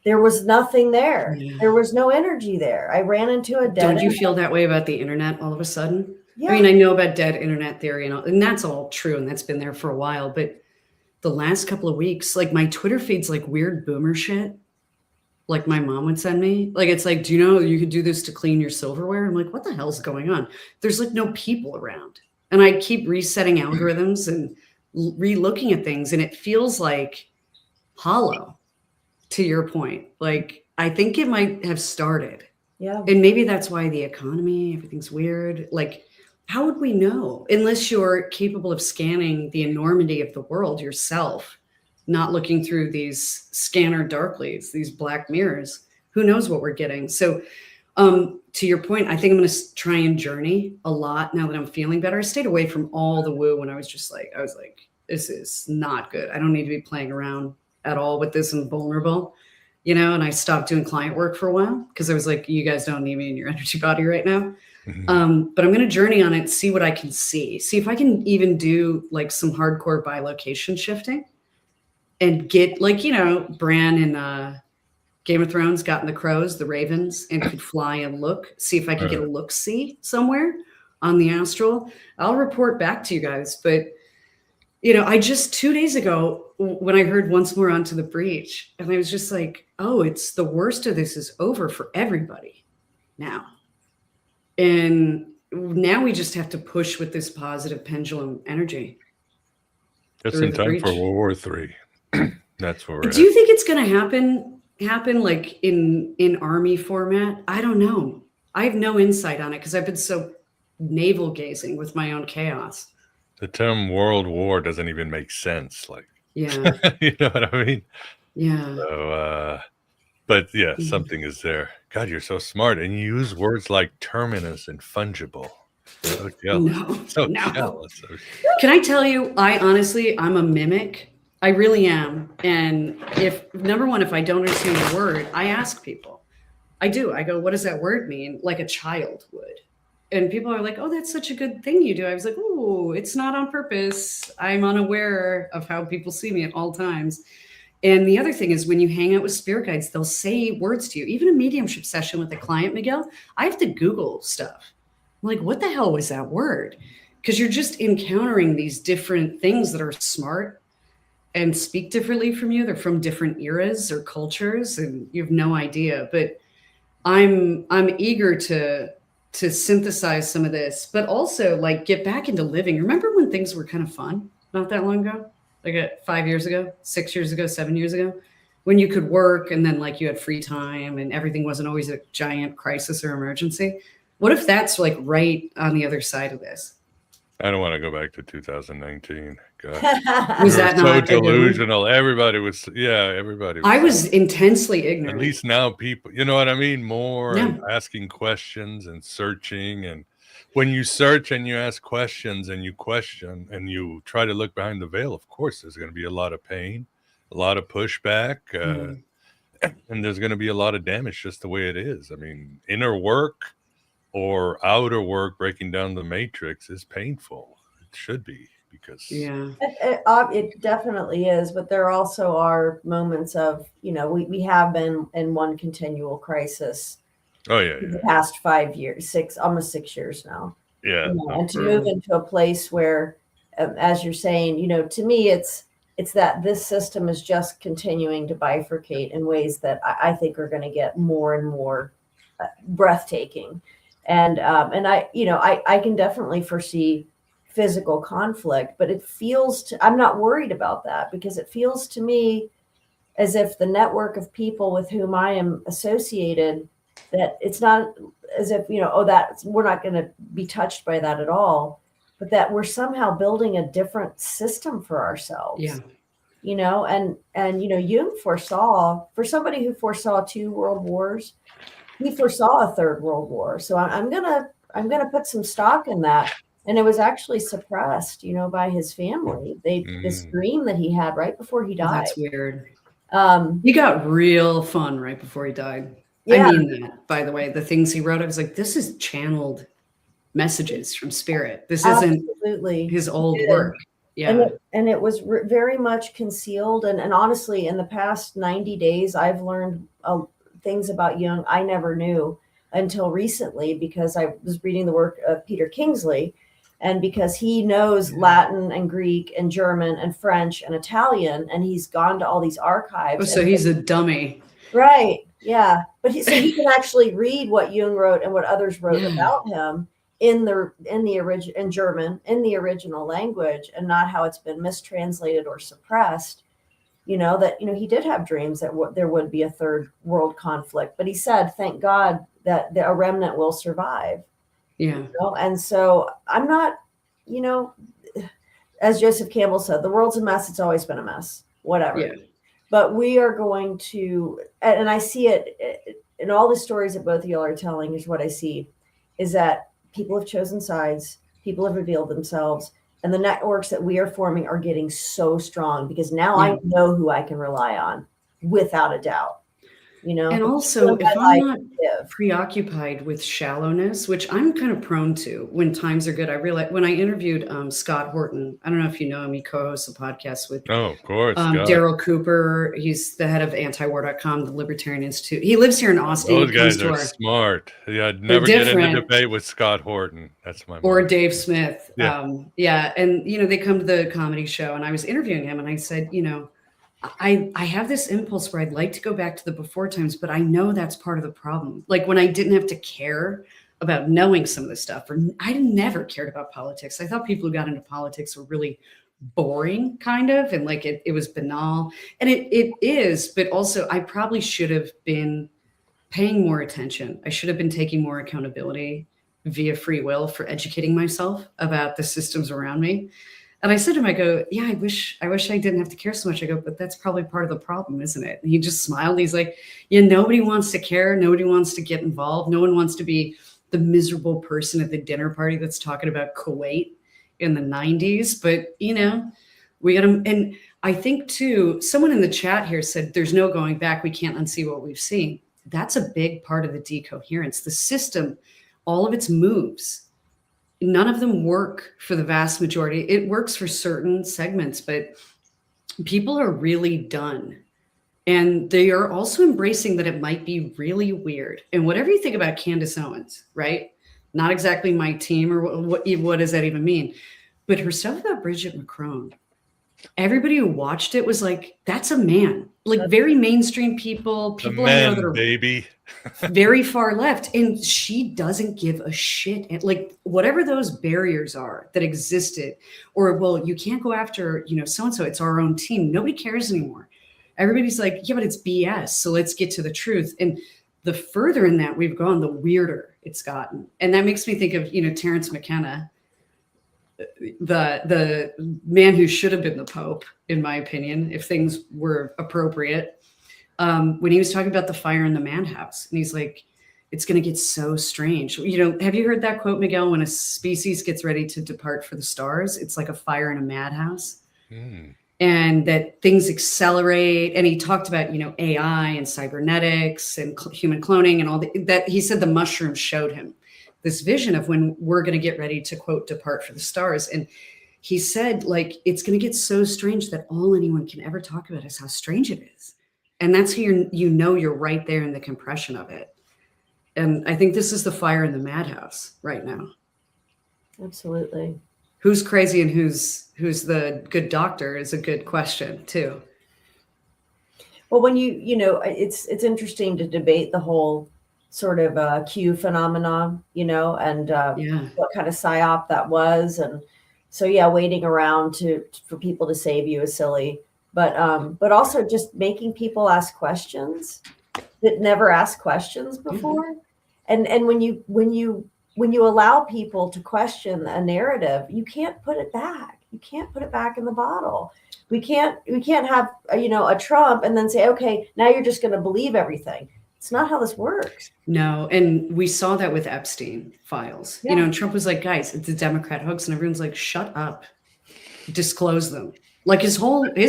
there was nothing there. Yeah. There was no energy there. I ran into a dead. Don't you feel that way about the internet all of a sudden? Yeah. I mean, I know about dead internet theory and that's all true, and that's been there for a while. But the last couple of weeks, like my Twitter feed's like weird boomer shit. Like my mom would send me, like, it's like, do you know you could do this to clean your silverware? I'm like, what the hell's going on? There's like no people around. And I keep resetting algorithms and re-looking at things, and it feels like hollow, to your point. Like, I think it might have started. Yeah. And maybe that's why the economy, everything's weird. Like, how would we know unless you're capable of scanning the enormity of the world yourself, not looking through these scanner darklies, these black mirrors? Who knows what we're getting? So to your point, I think I'm going to try and journey a lot now that I'm feeling better. I stayed away from all the woo when I was like, this is not good. I don't need to be playing around at all with this. I'm vulnerable, and I stopped doing client work for a while because I was like, you guys don't need me in your energy body right now. But I'm going to journey on it, see what I can see if I can even do like some hardcore bilocation shifting and get like, Bran in Game of Thrones got in the crows, the ravens, and could fly and look, see if I could get a look-see somewhere on the astral. I'll report back to you guys. But, I just 2 days ago, when I heard Once More Onto the Breach, and I was just like, oh, it's the worst of this is over for everybody now. And now we just have to push with this positive pendulum energy. Just in time for World War III. That's where we're Do you think it's going to happen like in army format? I don't know. I have no insight on it because I've been so navel gazing with my own chaos. The term World War doesn't even make sense. Like, yeah, you know what I mean? Yeah. So, but yeah, something is there. God, you're so smart, and you use words like terminus and fungible. So jealous. Jealous. Can I tell you? I'm a mimic. I really am. And if I don't understand the word, I ask people. I do. I go, what does that word mean? Like a child would. And people are like, oh, that's such a good thing you do. I was like, oh, it's not on purpose. I'm unaware of how people see me at all times. And the other thing is when you hang out with spirit guides, they'll say words to you. Even a mediumship session with a client, Miguel, I have to Google stuff. I'm like, what the hell was that word? Because you're just encountering these different things that are smart and speak differently from you. They're from different eras or cultures, and you have no idea. But I'm eager to synthesize some of this, but also like get back into living. Remember when things were kind of fun not that long ago? Like 5 years ago, 6 years ago, 7 years ago, when you could work and then like you had free time and everything wasn't always a giant crisis or emergency. What if that's like right on the other side of this? I don't want to go back to 2019. God. Was that so delusional? Everybody was. I was intensely ignorant. At least now people, you know what I mean? More and asking questions and searching. And when you search and you ask questions and you question and you try to look behind the veil, of course, there's going to be a lot of pain, a lot of pushback, and there's going to be a lot of damage just the way it is. I mean, inner work or outer work, breaking down the matrix, is painful. It should be, because it definitely is. But there also are moments of, we have been in one continual crisis. Oh yeah, the past 5 years, almost 6 years now. Yeah, and to move into a place where, as you're saying, to me, it's that this system is just continuing to bifurcate in ways that I think are going to get more and more breathtaking. And I can definitely foresee physical conflict, but I'm not worried about that, because it feels to me as if the network of people with whom I am associated, that it's not as if, that we're not going to be touched by that at all, but that we're somehow building a different system for ourselves. Yeah. And Jung foresaw, for somebody who foresaw 2 world wars, he foresaw a 3rd world war. So I'm gonna put some stock in that. And it was actually suppressed, by his family. This dream that he had right before he died. That's weird. He got real fun right before he died. Yeah. I mean that, by the way, the things he wrote, I was like, this is channeled messages from spirit. This isn't his old work. Yeah. And it was very much concealed. And honestly, in the past 90 days, I've learned things about Jung I never knew until recently, because I was reading the work of Peter Kingsley, and because he knows Latin and Greek and German and French and Italian, and he's gone to all these archives. Oh, so he's a dummy. Right. Yeah. But he can actually read what Jung wrote and what others wrote about him in the original language, and not how it's been mistranslated or suppressed. That he did have dreams that there would be a 3rd world conflict, but he said, thank God that a remnant will survive. Yeah. And so I'm not, as Joseph Campbell said, the world's a mess. It's always been a mess, whatever. Yeah. But we are going to, and I see it in all the stories that both of y'all are telling, is what I see is that people have chosen sides, people have revealed themselves, and the networks that we are forming are getting so strong, because now I know who I can rely on without a doubt. And also, if I'm not preoccupied with shallowness, which I'm kind of prone to when times are good, I realized when I interviewed Scott Horton, I don't know if you know him, he co-hosts a podcast with of course, Daryl Cooper. He's the head of antiwar.com, the Libertarian Institute. He lives here in Austin. Those guys are smart. Yeah, I'd never get into debate with Scott Horton. That's my or Dave Smith. Yeah. And they come to the comedy show, and I was interviewing him, and I said, I have this impulse where I'd like to go back to the before times, but I know that's part of the problem. Like when I didn't have to care about knowing some of this stuff, or I never cared about politics. I thought people who got into politics were really boring, kind of, and like it was banal. And it is, but also I probably should have been paying more attention. I should have been taking more accountability via free will for educating myself about the systems around me. And I said to him, I go, yeah, I wish I didn't have to care so much. I go, but that's probably part of the problem, isn't it? And he just smiled. He's like, yeah, nobody wants to care. Nobody wants to get involved. No one wants to be the miserable person at the dinner party that's talking about Kuwait in the 90s. But, we got to, and I think too, someone in the chat here said, there's no going back. We can't unsee what we've seen. That's a big part of the decoherence. The system, all of its moves, none of them work for the vast majority. It works for certain segments, but people are really done. And they are also embracing that it might be really weird. And whatever you think about Candace Owens, right? Not exactly my team, or what does that even mean? But her stuff about Bridget McCrone, everybody who watched it was like, that's a man. Like very mainstream people I know that are baby. very far left, and she doesn't give a shit. And like whatever those barriers are that existed, or well, you can't go after so-and-so, it's our own team. Nobody cares anymore. Everybody's like, yeah, but it's BS, so let's get to the truth. And the further in that we've gone, the weirder it's gotten. And that makes me think of Terence McKenna, the man who should have been the Pope, in my opinion, if things were appropriate, when he was talking about the fire in the madhouse. And he's like, it's going to get so strange. Have you heard that quote, Miguel? When a species gets ready to depart for the stars, it's like a fire in a madhouse. And that things accelerate. And he talked about, AI and cybernetics and human cloning and all that. He said the mushrooms showed him this vision of when we're going to get ready to, quote, depart for the stars. And he said, like, it's going to get so strange that all anyone can ever talk about is how strange it is. And that's how you're right there in the compression of it. And I think this is the fire in the madhouse right now. Absolutely. Who's crazy and who's the good doctor is a good question too. Well, when it's interesting to debate the whole sort of Q phenomenon, and what kind of psyop that was. And so, waiting around for people to save you is silly, but also just making people ask questions that never asked questions before. And when you allow people to question a narrative, you can't put it back. You can't put it back in the bottle. We can't have a Trump and then say, okay, now you're just going to believe everything. It's not how this works. No. And we saw that with Epstein files, and Trump was like, guys, it's a Democrat hoax. And everyone's like, shut up, disclose them. Like his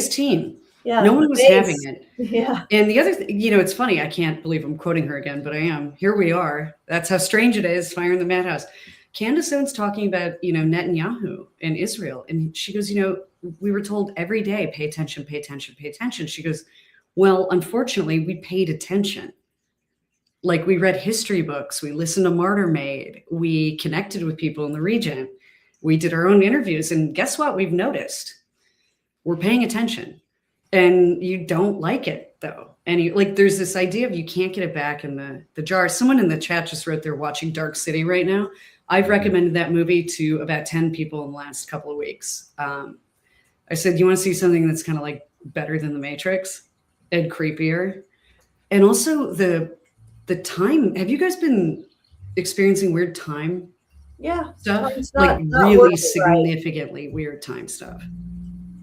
team. Yeah. No one was having it. Yeah. And the other thing, it's funny. I can't believe I'm quoting her again, but I am. Here we are. That's how strange it is. Fire in the madhouse. Candace Owens talking about, Netanyahu and Israel. And she goes, we were told every day, pay attention, pay attention, pay attention. She goes, well, unfortunately, we paid attention. Like we read history books, we listened to Martyr Made, we connected with people in the region, we did our own interviews, and guess what? We've noticed we're paying attention, and you don't like it though. And there's this idea of you can't get it back in the jar. Someone in the chat just wrote they're watching Dark City right now. I've recommended that movie to about 10 people in the last couple of weeks. I said, you want to see something that's kind of like better than The Matrix and creepier, and also the time. Have you guys been experiencing weird time stuff? Not really significantly weird time stuff.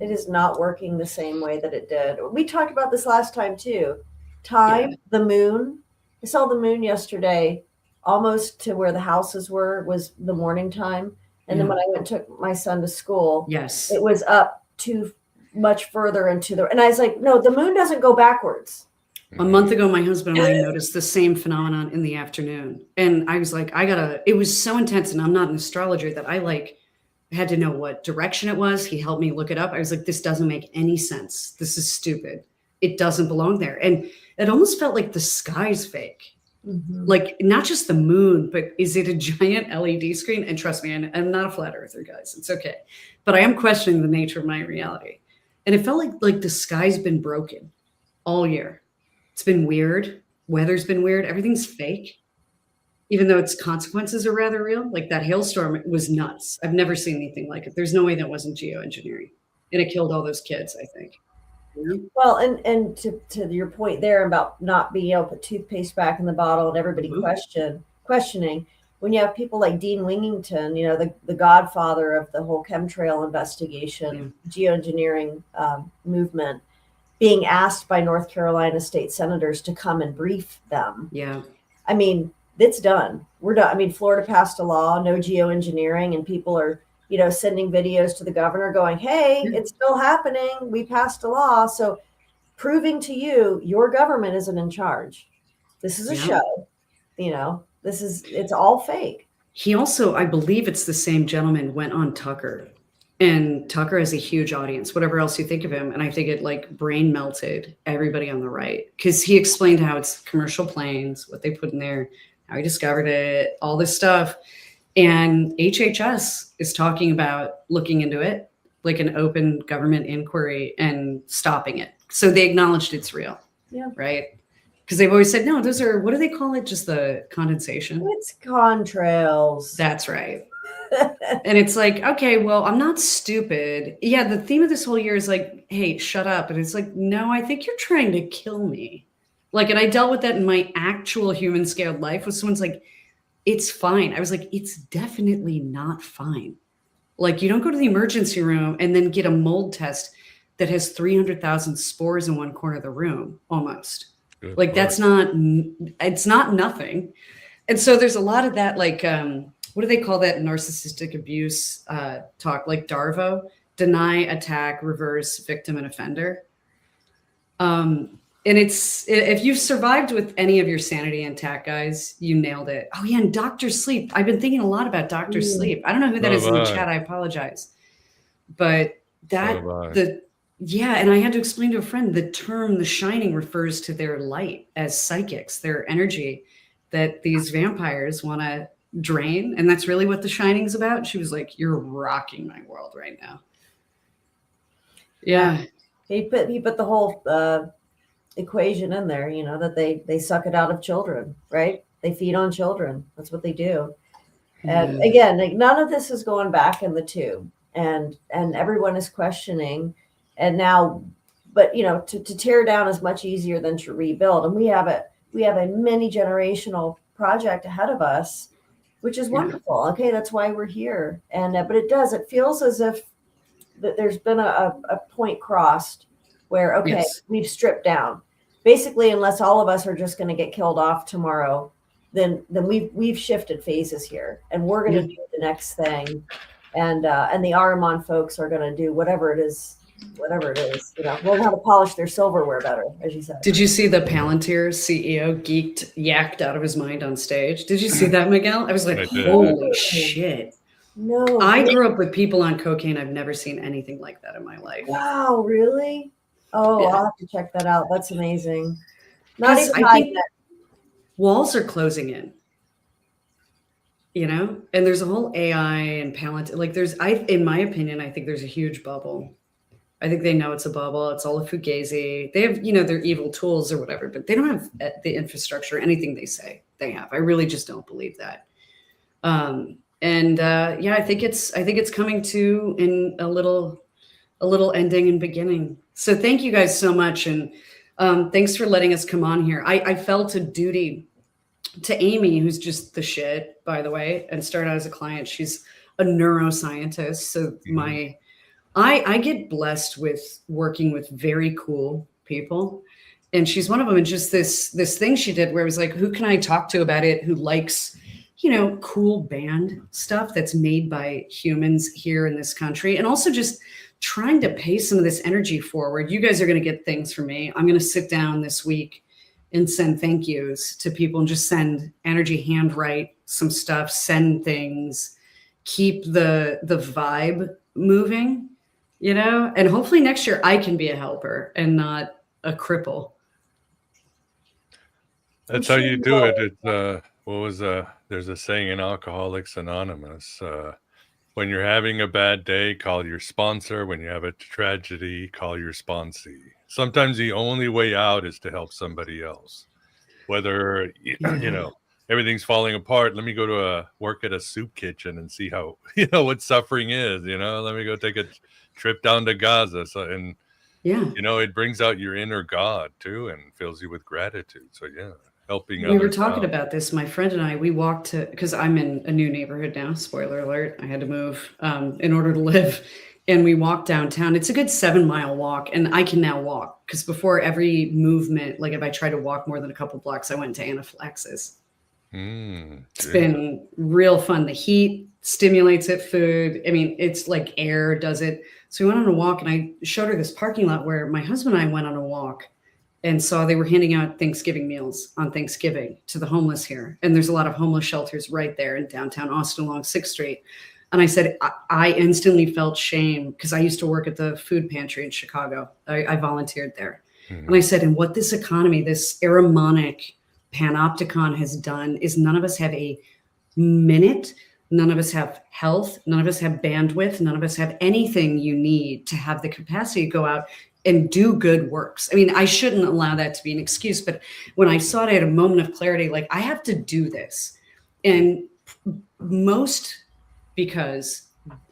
It is not working the same way that it did. We talked about this last time too. Time, the moon. I saw the moon yesterday, almost to where the houses was the morning time. And then when I took my son to school, it was up too much further and I was like, no, the moon doesn't go backwards. A month ago, my husband and I noticed the same phenomenon in the afternoon. And I was like, it was so intense. And I'm not an astrologer that I had to know what direction it was. He helped me look it up. I was like, this doesn't make any sense. This is stupid. It doesn't belong there. And it almost felt like the sky's fake. Mm-hmm. Like not just the moon, but is it a giant LED screen? And trust me, I'm not a flat earther, guys. It's okay. But I am questioning the nature of my reality. And it felt like the sky's been broken all year. It's been weird. Weather's been weird. Everything's fake, even though its consequences are rather real. Like that hailstorm was nuts. I've never seen anything like it. There's no way that wasn't geoengineering. And it killed all those kids, I think. Well, and to your point there about not being able to put toothpaste back in the bottle and everybody questioning, when you have people like Dean Wingington, the godfather of the whole chemtrail investigation, geoengineering movement, being asked by North Carolina state senators to come and brief them. Yeah. I mean, it's done. We're done. I mean, Florida passed a law, no geoengineering, and people are sending videos to the governor going, hey, it's still happening. We passed a law. So proving to you, your government isn't in charge. This is a show, it's all fake. He also, I believe it's the same gentleman, went on Tucker, and Tucker has a huge audience, whatever else you think of him. And I think it brain melted everybody on the right, because he explained how it's commercial planes, what they put in there, how he discovered it, all this stuff. And HHS is talking about looking into it, like an open government inquiry, and stopping it. So they acknowledged it's real. Yeah. Right. Because they've always said, no, those are, what do they call it? Just the condensation. It's contrails. That's right. And it's like, okay, well, I'm not stupid. Yeah. The theme of this whole year is like, hey, shut up. And it's like, no, I think you're trying to kill me. And I dealt with that in my actual human scaled life with someone's like, it's fine. I was like, it's definitely not fine. You don't go to the emergency room and then get a mold test that has 300,000 spores in one corner of the room, almost. Good that's not, it's not nothing. And so there's a lot of that, what do they call that narcissistic abuse talk? DARVO, deny, attack, reverse, victim, and offender. And if you've survived with any of your sanity intact, guys, you nailed it. Oh yeah, and Dr. Sleep. I've been thinking a lot about Dr. Sleep. I don't know who that is in the chat. I apologize. But and I had to explain to a friend, the term The Shining refers to their light as psychics, their energy that these vampires want to drain. And that's really what The Shining's about. She was like, you're rocking my world right now. Yeah. He put the whole equation in there, that they suck it out of children, right? They feed on children. That's what they do. And again, none of this is going back in the tube, and everyone is questioning. And now, but to tear down is much easier than to rebuild. And we have a many generational project ahead of us, which is wonderful. Okay, that's why we're here. And but it feels as if that there's been a point crossed where, we've stripped down. Basically, unless all of us are just going to get killed off tomorrow, then we've shifted phases here, and we're going to do the next thing. And the Ahriman folks are going to do whatever it is, learn how to polish their silverware better, as you said. Did you see the Palantir CEO yacked out of his mind on stage? Did you see that, Miguel? I was like, holy shit. No. I grew up with people on cocaine. I've never seen anything like that in my life. Wow, really? Oh, yeah. I'll have to check that out. That's amazing. Not even I think walls are closing in. And there's a whole AI and Palantir. In my opinion, I think there's a huge bubble. I think they know it's a bubble. It's all a fugazi. They have, their evil tools or whatever, but they don't have the infrastructure, anything they say they have. I really just don't believe that. I think it's coming to in a little ending and beginning. So thank you guys so much. And thanks for letting us come on here. I felt a duty to Amy, who's just the shit, by the way, and started out as a client. She's a neuroscientist. So I get blessed with working with very cool people. And she's one of them. And just this thing she did where it was like, who can I talk to about it? Who likes, cool band stuff that's made by humans here in this country. And also just trying to pay some of this energy forward. You guys are going to get things from me. I'm going to sit down this week and send thank yous to people and just send energy, handwrite some stuff, send things, keep the vibe moving, and hopefully next year I can be a helper and not a cripple. That's how you do it. It's there's a saying in Alcoholics Anonymous, when you're having a bad day, call your sponsor. When you have a tragedy, call your sponsee. Sometimes the only way out is to help somebody else. Whether, everything's falling apart, let me go to work at a soup kitchen and see how, what suffering is, let me go take a trip down to Gaza. It brings out your inner God too and fills you with gratitude. So helping others. We were talking about this, my friend and I, we walked because I'm in a new neighborhood now, spoiler alert, I had to move in order to live, and we walked downtown. It's a good 7-mile walk, and I can now walk, because before every movement, like if I try to walk more than a couple blocks, I went into anaphylaxis. It's been real fun. The heat stimulates it, food. I mean, it's like air does it. So we went on a walk, and I showed her this parking lot where my husband and I went on a walk and saw they were handing out Thanksgiving meals on Thanksgiving to the homeless here. And there's a lot of homeless shelters right there in downtown Austin along 6th Street. And I said, I instantly felt shame, because I used to work at the food pantry in Chicago. I volunteered there. Mm-hmm. And I said, and what this economy, this Ahrimanic panopticon has done is none of us have a minute, none of us have health, none of us have bandwidth, none of us have anything you need to have the capacity to go out and do good works. I mean, I shouldn't allow that to be an excuse, but when I saw it, I had a moment of clarity, like I have to do this. And most because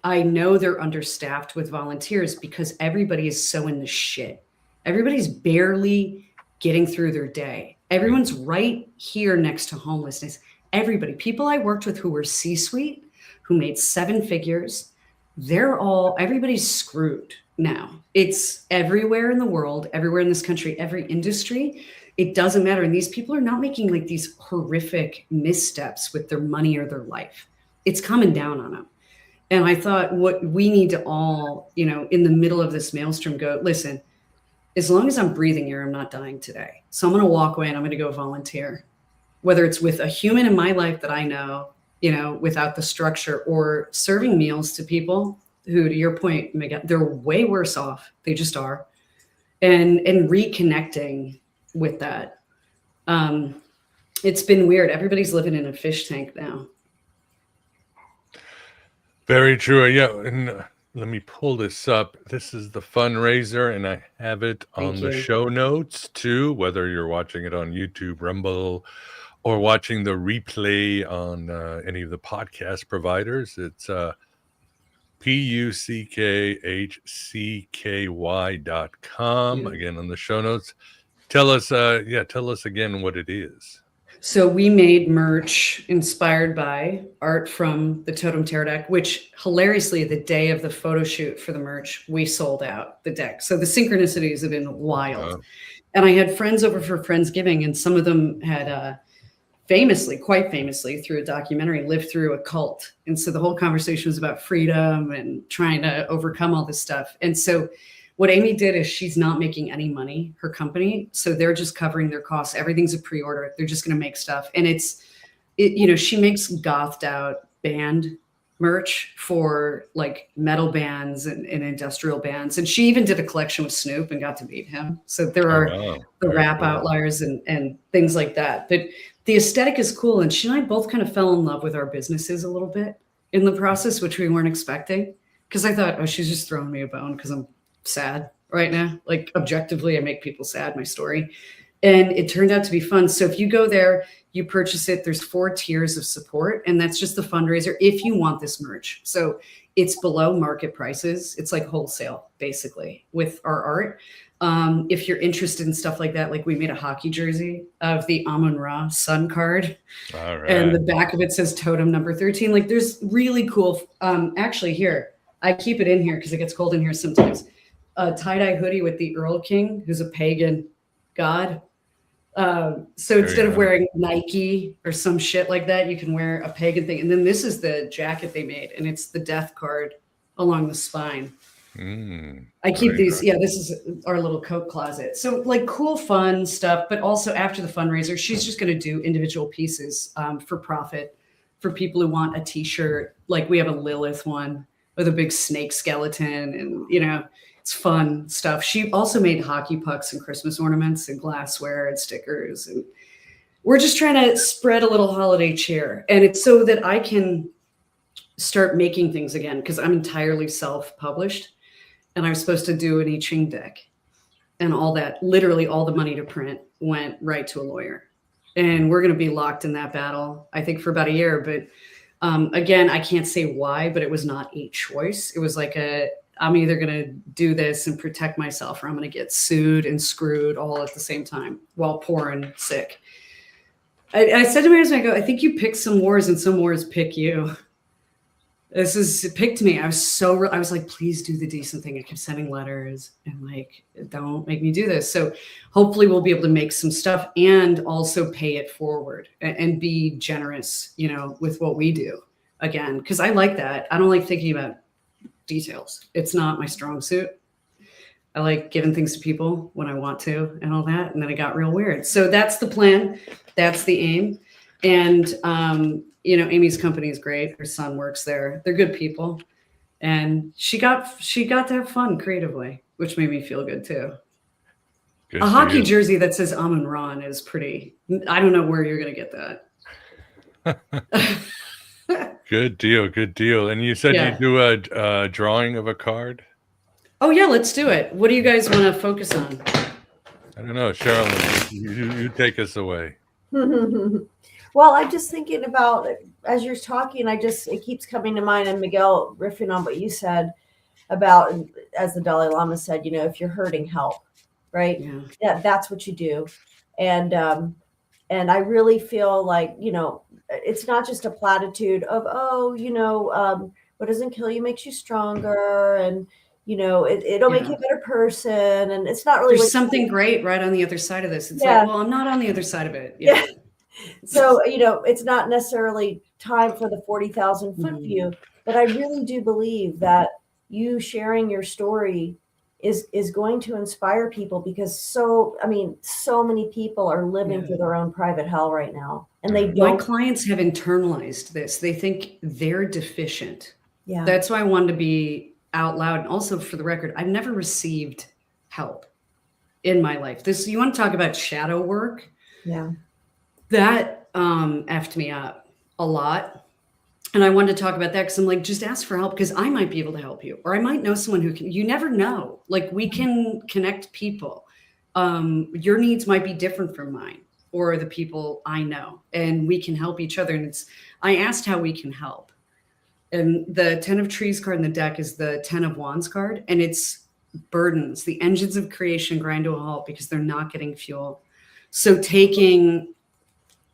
I know they're understaffed with volunteers, because everybody is so in the shit. Everybody's barely getting through their day. Everyone's right here next to homelessness. Everybody, people I worked with who were C-suite, who made 7 figures, everybody's screwed now. It's everywhere in the world, everywhere in this country, every industry. It doesn't matter. And these people are not making like these horrific missteps with their money or their life. It's coming down on them. And I thought what we need to all, in the middle of this maelstrom go, listen, as long as I'm breathing air, I'm not dying today. So I'm going to walk away and I'm going to go volunteer, whether it's with a human in my life that I know, without the structure, or serving meals to people who, to your point, they're way worse off. They just are. And reconnecting with that. It's been weird. Everybody's living in a fish tank now. Very true. Yeah. And let me pull this up. This is the fundraiser, and I have it on the show notes too, whether you're watching it on YouTube, Rumble, or watching the replay on any of the podcast providers. It's puckhcky.com. Again, on the show notes. Tell us again what it is. So we made merch inspired by art from the Totem Tarot deck, which hilariously, the day of the photo shoot for the merch, we sold out the deck. So the synchronicities have been wild. And I had friends over for Friendsgiving, and some of them had quite famously through a documentary, lived through a cult. And so the whole conversation was about freedom and trying to overcome all this stuff. And so what Amy did is she's not making any money, her company. So they're just covering their costs. Everything's a pre-order. They're just going to make stuff. And she makes gothed out band merch for like metal bands and industrial bands. And she even did a collection with Snoop and got to meet him. So there are the rap outliers and things like that. But the aesthetic is cool. And she and I both kind of fell in love with our businesses a little bit in the process, which we weren't expecting. Because I thought, she's just throwing me a bone because I'm sad right now. Like objectively, I make people sad, my story. And it turned out to be fun. So if you go there, you purchase it, there's 4 tiers of support. And that's just the fundraiser if you want this merch. So it's below market prices. It's like wholesale, basically, with our art. If you're interested in stuff like that, like we made a hockey jersey of the Amun-Ra sun card. All right. And the back of it says totem number 13. Like there's really cool, actually here, I keep it in here because it gets cold in here sometimes. A tie-dye hoodie with the Earl King, who's a pagan god. So instead of wearing Nike or some shit like that, you can wear a pagan thing. And then this is the jacket they made, and it's the death card along the spine. I keep Right, these. right. Yeah, this is our little coat closet. So like cool, fun stuff, but also after the fundraiser, she's just going to do individual pieces for profit for people who want a t-shirt. Like we have a Lilith one with a big snake skeleton, and it's fun stuff. She also made hockey pucks and Christmas ornaments and glassware and stickers, and we're just trying to spread a little holiday cheer. And it's so that I can start making things again, because I'm entirely self-published. And I was supposed to do an I Ching deck, and all that, literally all the money to print went right to a lawyer. And we're going to be locked in that battle, I think, for about a year. But again, I can't say why, but it was not a choice. It was like I'm either going to do this and protect myself, or I'm going to get sued and screwed all at the same time while poor and sick. I said to my husband, I think you pick some wars and some wars pick you. It picked me. I was like, please do the decent thing. I kept sending letters and like, don't make me do this. So hopefully we'll be able to make some stuff and also pay it forward and be generous, with what we do again. Cause I like that. I don't like thinking about details. It's not my strong suit. I like giving things to people when I want to and all that. And then it got real weird. So that's the plan. That's the aim. And, Amy's company is great. Her son works there. They're good people. And she got to have fun creatively, which made me feel good too. Good A hockey deal. jersey that says Amon Ron is pretty, I don't know where you're going to get that. Good deal. Good deal. And you said Yeah. you do a drawing of a card? Oh yeah, let's do it. What do you guys want to focus on? I don't know. Cherlyn, you take us away. Well, I'm just thinking about, as you're talking, it keeps coming to mind, and Miguel, riffing on what you said about, as the Dalai Lama said, if you're hurting, help, right? Yeah. That's what you do. And I really feel like, it's not just a platitude of, what doesn't kill you makes you stronger. And, it'll make you a better person. And it's not really. There's something great right on the other side of this. It's Yeah. like, well, I'm not on the other side of it. Yeah. So, it's not necessarily time for the 40,000 foot view, but I really do believe that you sharing your story is going to inspire people, because so many people are living through their own private hell right now. And they don't. My clients have internalized this. They think they're deficient. Yeah. That's why I wanted to be out loud. And also, for the record, I've never received help in my life. You want to talk about shadow work? Yeah. That effed me up a lot. And I wanted to talk about that because I'm like, just ask for help, because I might be able to help you, or I might know someone who can. You never know. Like, we can connect people. Your needs might be different from mine or the people I know, and we can help each other. And I asked how we can help. And the 10 of Trees card in the deck is the 10 of Wands card. And it's burdens. The engines of creation grind to a halt because they're not getting fuel. So taking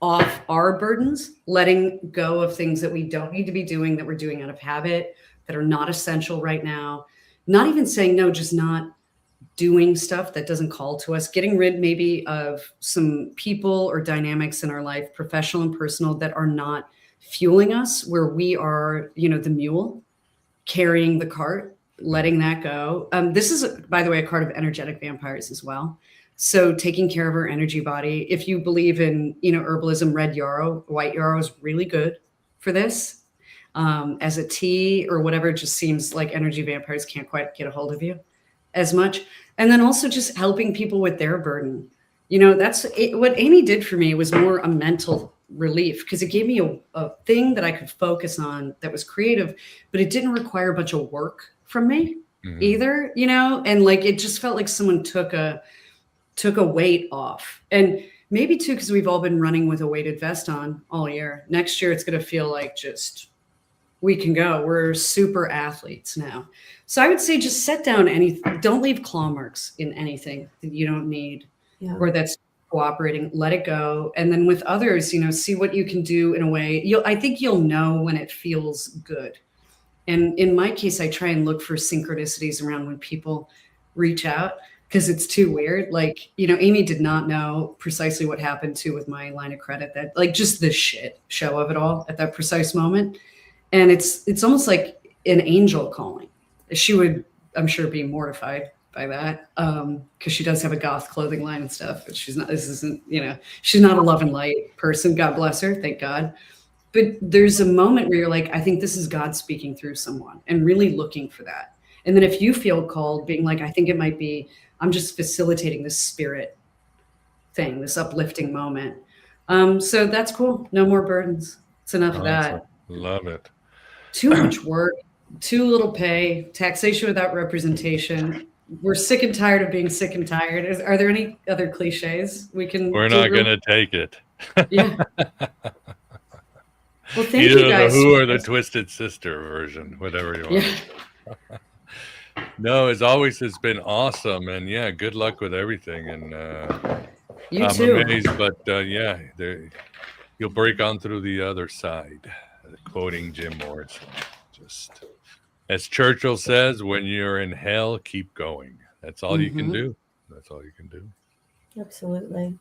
off our burdens, letting go of things that we don't need to be doing, that we're doing out of habit, that are not essential right now. Not even saying no, just not doing stuff that doesn't call to us. Getting rid maybe of some people or dynamics in our life, professional and personal, that are not fueling us, where we are, the mule carrying the cart, letting that go. This is, by the way, a card of energetic vampires as well. So taking care of our energy body. If you believe in, herbalism, red yarrow, white yarrow is really good for this. As a tea or whatever, it just seems like energy vampires can't quite get a hold of you as much. And then also just helping people with their burden. That's it. What Amy did for me was more a mental relief, because it gave me a thing that I could focus on that was creative, but it didn't require a bunch of work from me either, and like, it just felt like someone took a weight off. And maybe too, because we've all been running with a weighted vest on all year. Next year, it's going to feel like just, we can go. We're super athletes now. So I would say just set down anything. Don't leave claw marks in anything that you don't need or that's cooperating. Let it go. And then with others, see what you can do in a way. I think you'll know when it feels good. And in my case, I try and look for synchronicities around when people reach out, because it's too weird. Like, Amy did not know precisely what happened with my line of credit, that like just the shit show of it all at that precise moment. And it's almost like an angel calling. She would I'm sure, being mortified by that, because she does have a goth clothing line and stuff, but she's not. This isn't, she's not a love and light person. God bless her, thank God. But there's a moment where you're like, I think this is God speaking through someone, and really looking for that. And then if you feel called, being like, I think it might be, I'm just facilitating this spirit thing, this uplifting moment. So that's cool. No more burdens. It's enough of that. Love it. Too much work, too little pay, taxation without representation. We're sick and tired of being sick and tired. Are there any other cliches we can? We're not going to take it. Yeah. Well, thank you guys. Who or the Twisted Sister version, whatever you want. Yeah. No, as always, it's been awesome, and yeah, good luck with everything. And you I'm too. amazed, but yeah, you'll break on through the other side. Quoting Jim Morrison, just as Churchill says, "When you're in hell, keep going." That's all you can do. That's all you can do. Absolutely.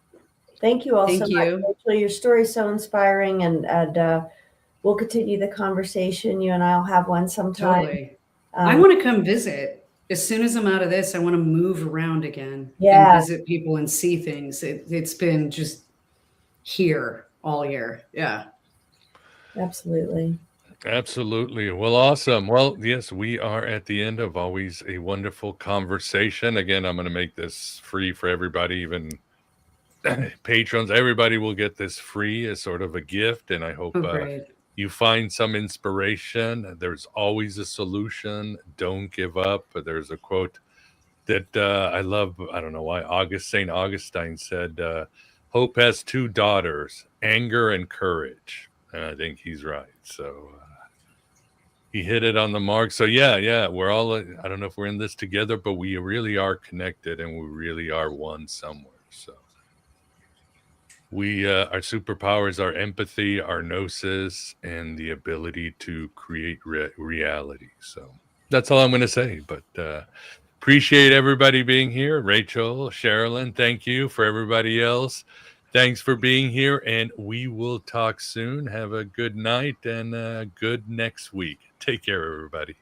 Thank you all so much. Rachel, your story is so inspiring, and we'll continue the conversation. You and I'll have one sometime. Totally. I want to come visit. As soon as I'm out of this, I want to move around again and visit people and see things. It's been just here all year. Yeah. Absolutely. Absolutely. Well, awesome. Well, yes, we are at the end of always a wonderful conversation. Again, I'm going to make this free for everybody, even patrons. Everybody will get this free as sort of a gift, and I hope you find some inspiration. There's always a solution. Don't give up. There's a quote that I love. I don't know why. St. Augustine said, hope has two daughters, anger and courage. And I think he's right. So he hit it on the mark. So yeah, we're all, I don't know if we're in this together, but we really are connected, and we really are one somewhere. So our superpowers are empathy, our gnosis, and the ability to create reality. So that's all I'm going to say, but appreciate everybody being here. Rachel, Cherlyn, thank you. For everybody else, thanks for being here, and we will talk soon. Have a good night and good next week. Take care, everybody.